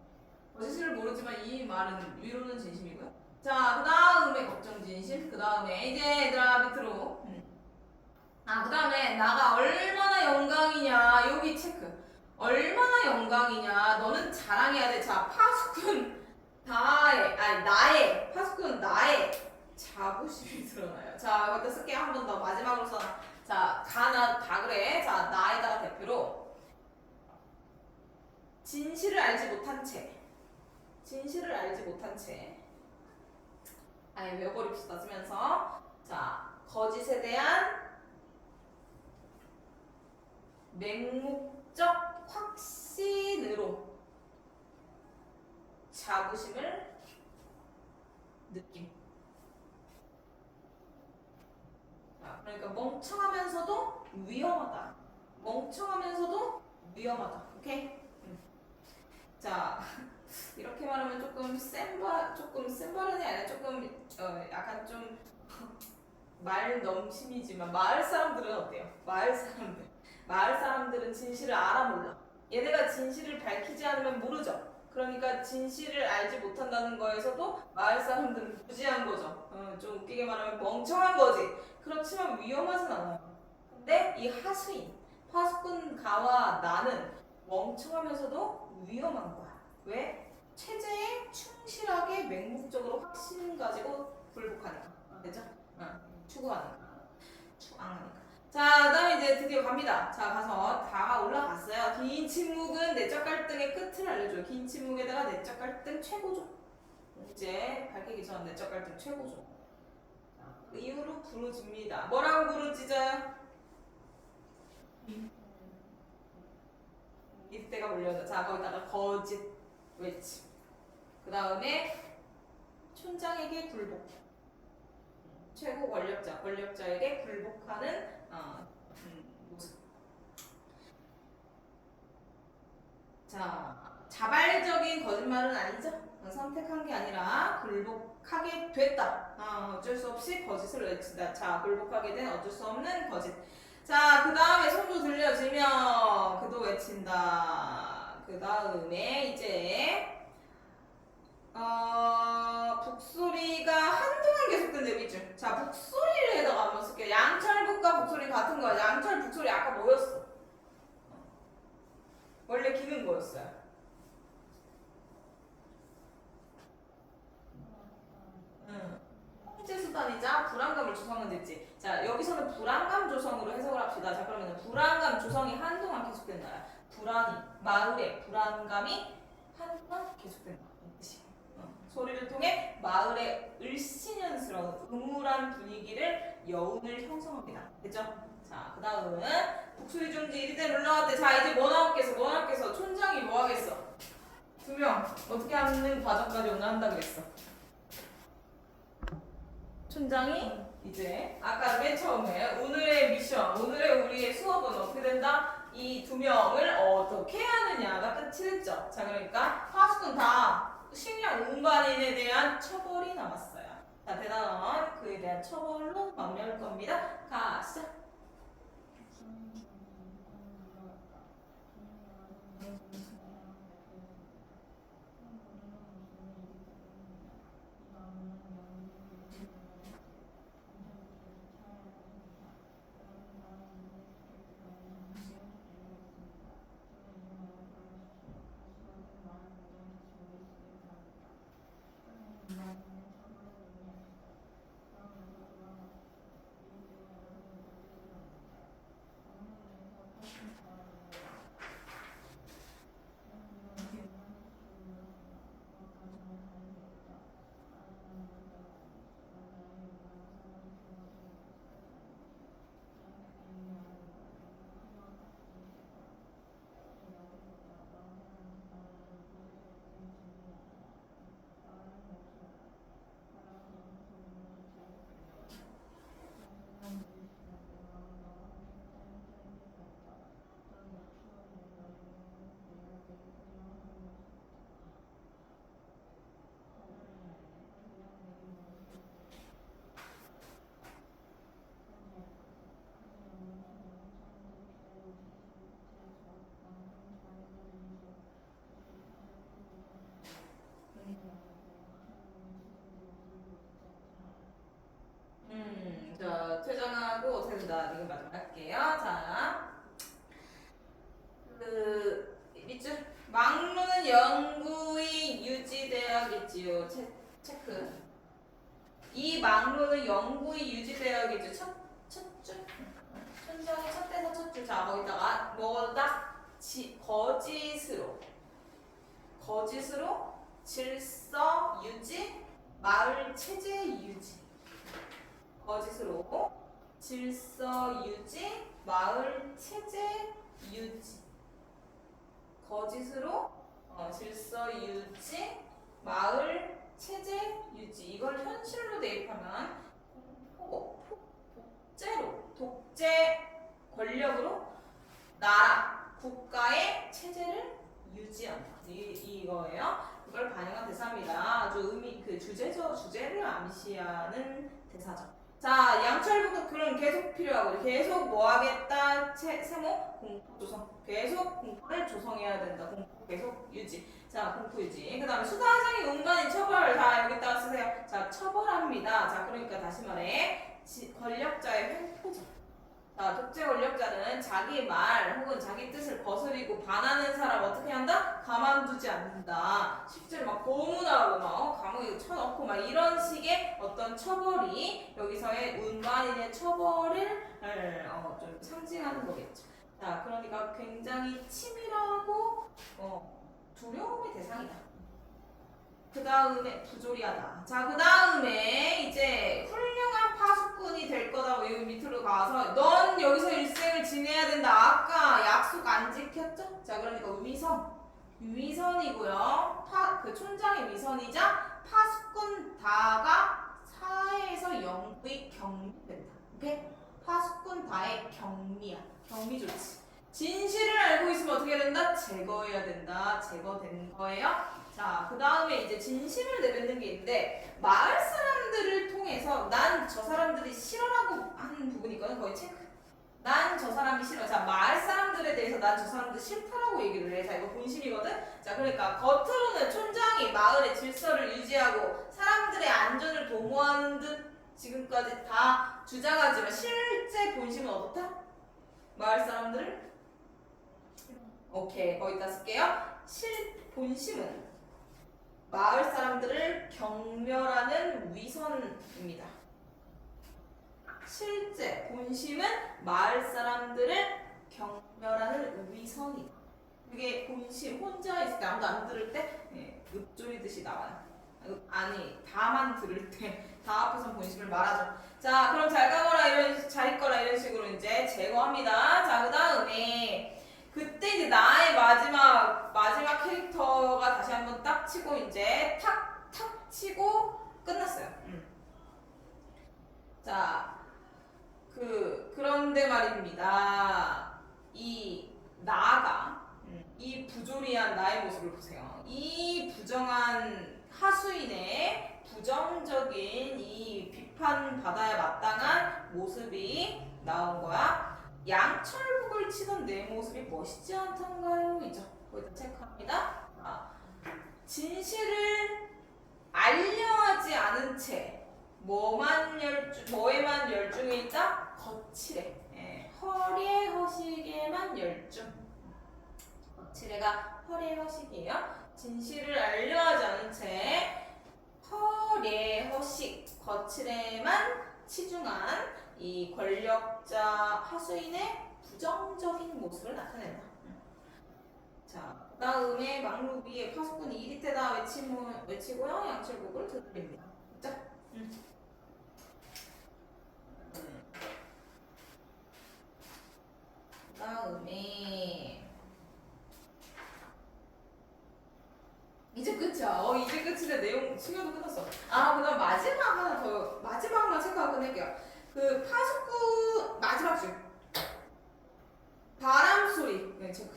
거짓을 모르지만 이 말은 위로는 진심이고요. 자, 그 다음에 걱정 진심. 그 다음에 이제 얘들아 밑으로. 그 다음에 나가 얼마나 영광이냐. 여기 체크. 얼마나 영광이냐. 너는 자랑해야 돼. 자, 파수꾼 나의 파수꾼 나의 자부심이 드러나요. 자, 이것도 쓸게요. 한 번 더 마지막으로 써놔. 자, 가나 다 그래. 자, 나에다가 대표로 진실을 알지 못한 채. 진실을 알지 못한 채. 아예 외워버립시다. 쓰면서. 자, 거짓에 대한 맹목적 확신으로 자부심을 느낌. 자, 그러니까 멍청하면서도 위험하다. 멍청하면서도 위험하다. 오케이? 자, 이렇게 말하면 조금 센 발언이 아니라 조금 약간 좀 말 넘심이지만 마을 사람들은 어때요? 마을 사람들은 진실을 알아 몰라. 얘네가 진실을 밝히지 않으면 모르죠. 그러니까 진실을 알지 못한다는 거에서도 마을 사람들은 무지한 거죠. 좀 웃기게 말하면 멍청한 거지. 그렇지만 위험하진 않아요. 근데 이 하수인, 파수꾼 가와 나는 멍청하면서도 위험한 거야. 왜? 체제에 충실하게 맹목적으로 확신 가지고 굴복하니까. 됐죠? 추구하니까. 추앙하니까. 자, 그다음에 이제 드디어 갑니다. 자, 가서 다 올라갔어요. 긴 침묵은 내적 갈등의 끝을 알려줘요. 긴 침묵에다가 내적 갈등 최고조. 이제 밝히기 전 내적 갈등 최고조. 자, 그 이후로 부르집니다. 뭐라고 부르짖어요? 이때가 몰려온다. 자, 거기다가 거짓 외침. 그 다음에 촌장에게 굴복. 최고 권력자에게 굴복하는 모습. 자, 자발적인 거짓말은 아니죠. 선택한 게 아니라 굴복하게 됐다. 어쩔 수 없이 거짓을 외친다. 자, 굴복하게 된 어쩔 수 없는 거짓. 자, 그 다음에 손도 들려지면 그도 외친다. 그 다음에 이제 북소리가 한동안 계속된대 밑줄. 자, 북소리를 해다가 한번 쓸게요. 양철북과 북소리 같은 거야. 양철, 북소리 아까 뭐였어? 원래 기는 뭐였어요? 통제 수단이자 불안감을 조성은 됐지. 자, 여기서는 불안감 조성으로 해석을 합시다. 자, 그러면 불안감 조성이 한동안 계속된다. 마을의 불안감이 한동안 계속된다. 소리를 통해 마을의 을씨년스러운 음울한 분위기를 여운을 형성합니다. 됐죠? 자, 그 다음은 북소리 중지 1대 올라왔대. 자, 이제 뭐 나왔겠어? 촌장이 뭐 하겠어? 2명 어떻게 하는 과정까지 오늘 한다 그랬어. 촌장이 이제 아까 맨 처음에 오늘의 미션, 오늘의 우리의 수업은 어떻게 된다? 이 2명을 어떻게 하느냐가 끝이 됐죠. 자, 그러니까 파수꾼 다 식량 운반인에 대한 처벌이 남았어요. 자, 대단원 그에 대한 처벌로 마무리할 겁니다. 가, 시작. 자, 퇴장하고 어떻게 된다. 이거 마지막 할게요. 자, 밑줄. 막루는 영구히 유지돼야겠지요. 체크. 이 막루는 영구히 유지되어야겠죠. 첫 줄. 천장의 첫 대사 첫 줄. 자, 거기다가 뭐다? 거짓으로 질서 유지, 마을 체제 유지. 거짓으로 질서 유지, 마을 체제 유지. 거짓으로 질서 유지, 마을 체제 유지. 이걸 현실로 대입하면 독재 권력으로 나라, 국가의 체제를 유지한다. 이거예요. 그걸 반영한 대사입니다. 아주 주제를 암시하는 대사죠. 자, 양철부도 그럼 계속 필요하고 계속 뭐 하겠다? 세모 공포 조성. 계속 공포를 조성해야 된다. 공포 계속 유지. 자, 공포 유지. 그 다음에 수사상의 운반인 처벌. 자, 여기다가 쓰세요. 자, 처벌합니다. 자, 그러니까 다시 말해. 권력자의 횡포죠. 자, 독재 권력자는 자기 말 혹은 자기 뜻을 거스리고 반하는 사람 어떻게 한다? 가만두지 않는다. 실제로 막 고문하고 막 감옥에 쳐넣고 막 이런 식의 어떤 처벌이 여기서의 운반인의 처벌을 좀 상징하는 거겠죠. 자, 그러니까 굉장히 치밀하고 두려움의 대상이다. 그 다음에 부조리하다. 자, 그 다음에 이제 훌륭한 파수꾼이 될 거다. 뭐 여기 밑으로 가서 넌 여기서 일생을 지내야 된다. 아까 약속 안 지켰죠? 자, 그러니까 위선이고요. 그 촌장의 위선이자 파수꾼 다가 사회에서 영구히 경미된다. 오케이? 파수꾼 다의 경미야. 경미 좋지. 진실을 알고 있으면 어떻게 된다? 제거해야 된다. 제거된 거예요. 자, 그 다음에 이제 진심을 내뱉는 게 있는데 마을 사람들을 통해서 난 저 사람들이 싫어라고 하는 부분이 있거든. 거의 체크. 난 저 사람이 싫어. 자, 마을 사람들에 대해서 난 저 사람들 싫다라고 얘기를 해. 자, 이거 본심이거든. 자, 그러니까 겉으로는 촌장이 마을의 질서를 유지하고 사람들의 안전을 도모하는 듯 지금까지 다 주장하지만 실제 본심은 어떻다? 마을 사람들을 오케이, 거기다 쓸게요. 본심은 마을 사람들을 경멸하는 위선입니다. 실제 본심은 마을 사람들을 경멸하는 위선이다. 그게 본심 혼자 있을 때 아무도 안 들을 때 읊조리듯이 나와요. 아니 다만 들을 때 다 앞에서 본심을 말하죠. 자, 그럼 잘 가거라 잘 있거라 이런 식으로 이제 제거합니다. 자, 그 다음에 그때 이제 나의 마지막 캐릭터가 다시 한번 딱 치고 이제 탁 치고 끝났어요. 자, 그런데 말입니다. 이 나가 이 부조리한 나의 모습을 보세요. 이 부정한 하수인의 부정적인 이 비판받아야 마땅한 모습이 나온 거야. 양철북을 치던 내 모습이 멋있지 않던가요? 이죠. 거기다 체크합니다. 진실을 알려하지 않은 채 뭐에만 열중해 있다? 거칠해. 허리에 허식에만 열중. 거칠해가 허리에 허식이에요. 진실을 알려하지 않은 채 허리에 허식, 거칠에만 치중한 이 권력자 하수인의 부정적인 모습을 나타낸다. 자, 그 다음에 막루비의 파수꾼이 이리테다 외치고요. 양철국을 두드립니다. 자, 그 다음에 이제 끝이야. 이제 끝인데 내용 수교도 끝났어. 그다음 마지막만 체크하고 끝낼게요. 그 파수꾼 마지막 줄. 바람 소리. 네, 체크.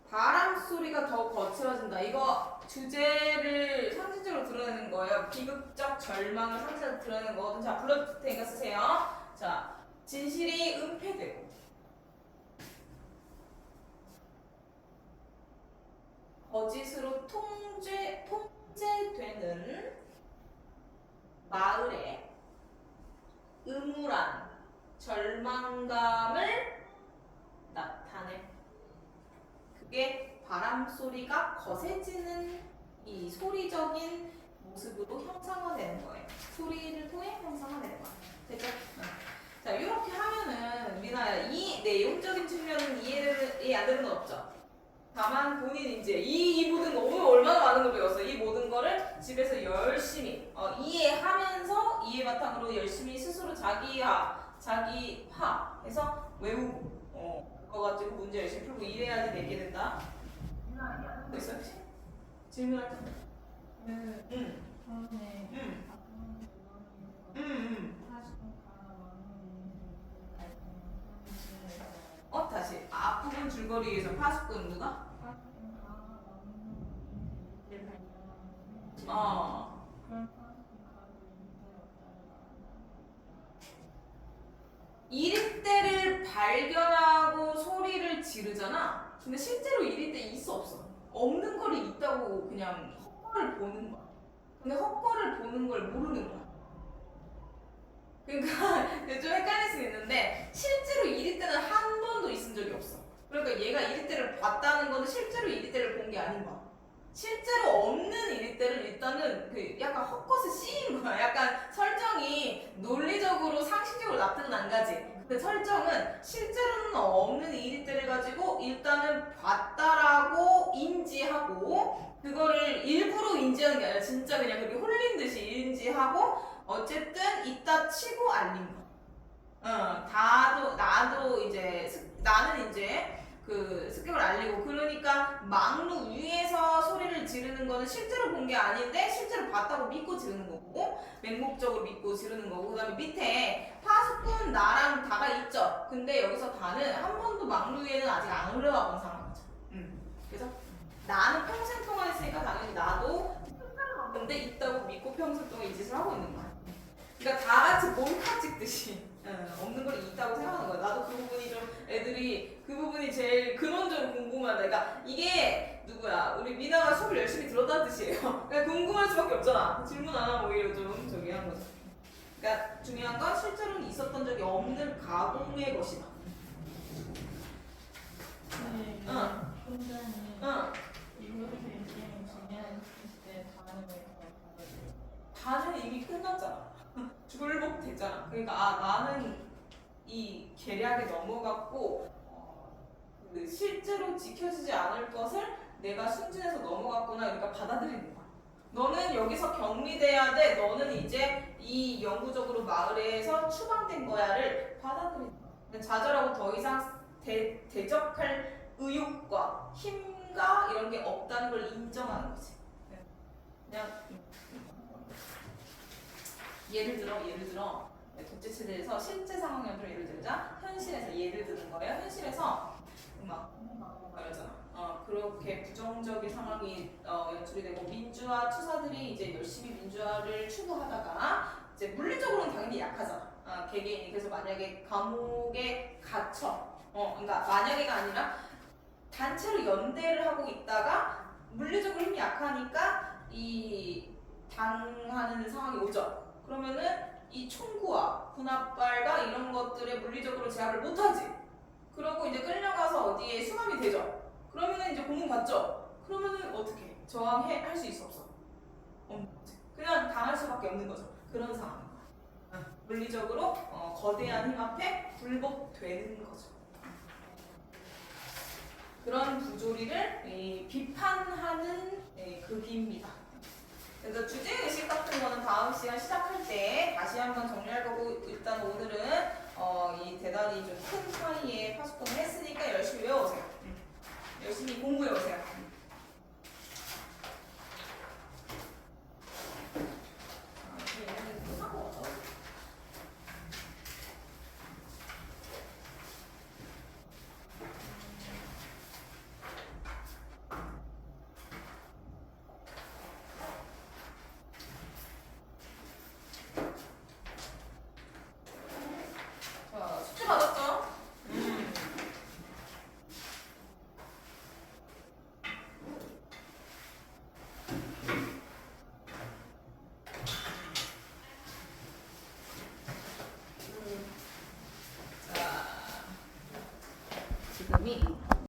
바람 소리가 더 거칠어진다. 이거 주제를 상징적으로 드러내는 거예요. 비극적 절망을 상징적으로 드러내는 거거든. 자, 불러줄 테니까 쓰세요. 자, 진실이 은폐되고 거짓으로 통제되는 마을의 음울한 절망감을 나타내. 그게 바람 소리가 거세지는 이 소리적인 모습으로 형상화되는 거예요. 소리를 통해 형상화되는 거야. 됐죠? 자, 이렇게 하면은 미나야 이 내용적인 측면은 이해 안 되는 건 없죠. 다만 본인 이제 이 모든 거 오늘 얼마나 많은 걸 배웠어. 이 모든 거를 집에서 열심히 이해하면서 이해 바탕으로 열심히 스스로 자기화해서 외우고 그거 가지고 문제 열심히 풀고 이래야지 내게 된다. 미나야 뭐 있어 혹시? 질문할 때? 그 응. 처음에 응. 아픈 응. 응. 다시 앞부분 줄거리에서 파수꾼 누가? 이립대를 발견하고 소리를 지르잖아. 근데 실제로 이립대 있어 없어? 없는 거리 있다고 그냥 헛거를 보는 거야. 근데 헛거를 보는 걸 모르는 거야. 그러니까 좀 헷갈릴 수 있는데 실제로 이립대는 한 번도 있은 적이 없어. 그러니까 얘가 이립대를 봤다는 거는 실제로 이립대를 본 게 아닌 거야. 실제로 없는 이립대를 일단은 그 약간 헛것에 씌인 거야. 약간 설정이 논리적으로 상식적으로 납득은 안 가지. 근데 설정은 실제로는 없는 이립대를 가지고 일단은 봤다라고 인지하고 그거를 일부러 인지하는 게 아니라 진짜 그냥 그렇게 홀린 듯이 인지하고 어쨌든 이따 치고 알린 거. 나도 이제 나는 이제 그 습격을 알리고 그러니까 망루 위에서 소리를 지르는 거는 실제로 본 게 아닌데 실제로 봤다고 믿고 지르는 거고 맹목적으로 믿고 지르는 거고 그다음에 밑에 파수꾼 나랑 다가 있죠. 근데 여기서 다는 한 번도 망루 위에는 아직 안 올라와 본 상황이죠. 그래서 나는 평생 동안 했으니까 당연히 나도 근데 있다고 믿고 평생 동안 이 짓을 하고 있는 거야. 그러니까 다 같이 몰카 찍듯이 없는 걸 있다고 생각하는 거야. 나도 그 부분이 좀 애들이 그 부분이 제일 근원적으로 궁금하다. 그러니까 이게 누구야? 우리 미나가 수업을 열심히 들었다는 뜻이에요. 그러니까 궁금할 수밖에 없잖아. 질문 안 하면 오히려 좀 저기 한 거죠. 그러니까 중요한 건 실제로는 있었던 적이 없는 가공의 것이다. 혼자는 이거를 얘기하면 때 다는 이미 끝났잖아. 불복됐잖아. 그러니까 나는 이 계략에 넘어갔고 그 실제로 지켜지지 않을 것을 내가 순진해서 넘어갔구나. 그러니까 받아들이는 거야. 너는 여기서 격리돼야 돼. 너는 이제 이 영구적으로 마을에서 추방된 거야를 받아들이는 거야. 좌절하고 더 이상 대적할 의욕과 힘과 이런 게 없다는 걸 인정하는 거지. 그냥 예를 들어 독재 체제에서 실제 상황 연주를 예를 들자 현실에서 예를 드는 거예요. 현실에서 막 이러잖아. 그렇게 부정적인 상황이 연출이 되고 민주화 투사들이 이제 열심히 민주화를 추구하다가 이제 물리적으로는 당연히 약하잖아. 개개인이. 그래서 만약에 감옥에 갇혀. 그러니까 만약에가 아니라 단체로 연대를 하고 있다가 물리적으로 힘이 약하니까 이 당하는 상황이 오죠. 그러면은 이 총구와 군합발과 이런 것들에 물리적으로 제압을 못하지. 그러고 이제 끌려가서 어디에 수감이 되죠. 그러면은 이제 고문 받죠. 그러면은 어떻게 저항할 수 있어 없어? 없는 거지. 그냥 당할 수밖에 없는 거죠. 그런 상황인 거야. 물리적으로 거대한 힘 앞에 굴복되는 거죠. 그런 부조리를 비판하는 극입니다. 그래서 주제의식 같은 거는 다음 시간 시작할 때 다시 한번 정리할 거고 일단 오늘은 이 대단히 좀 큰 사이에 파수꾼을 했으니까 열심히 외워오세요. 열심히 공부해오세요. 얘네는 또 사고 왔어. 자, 숙제 받았죠? 자, 지금이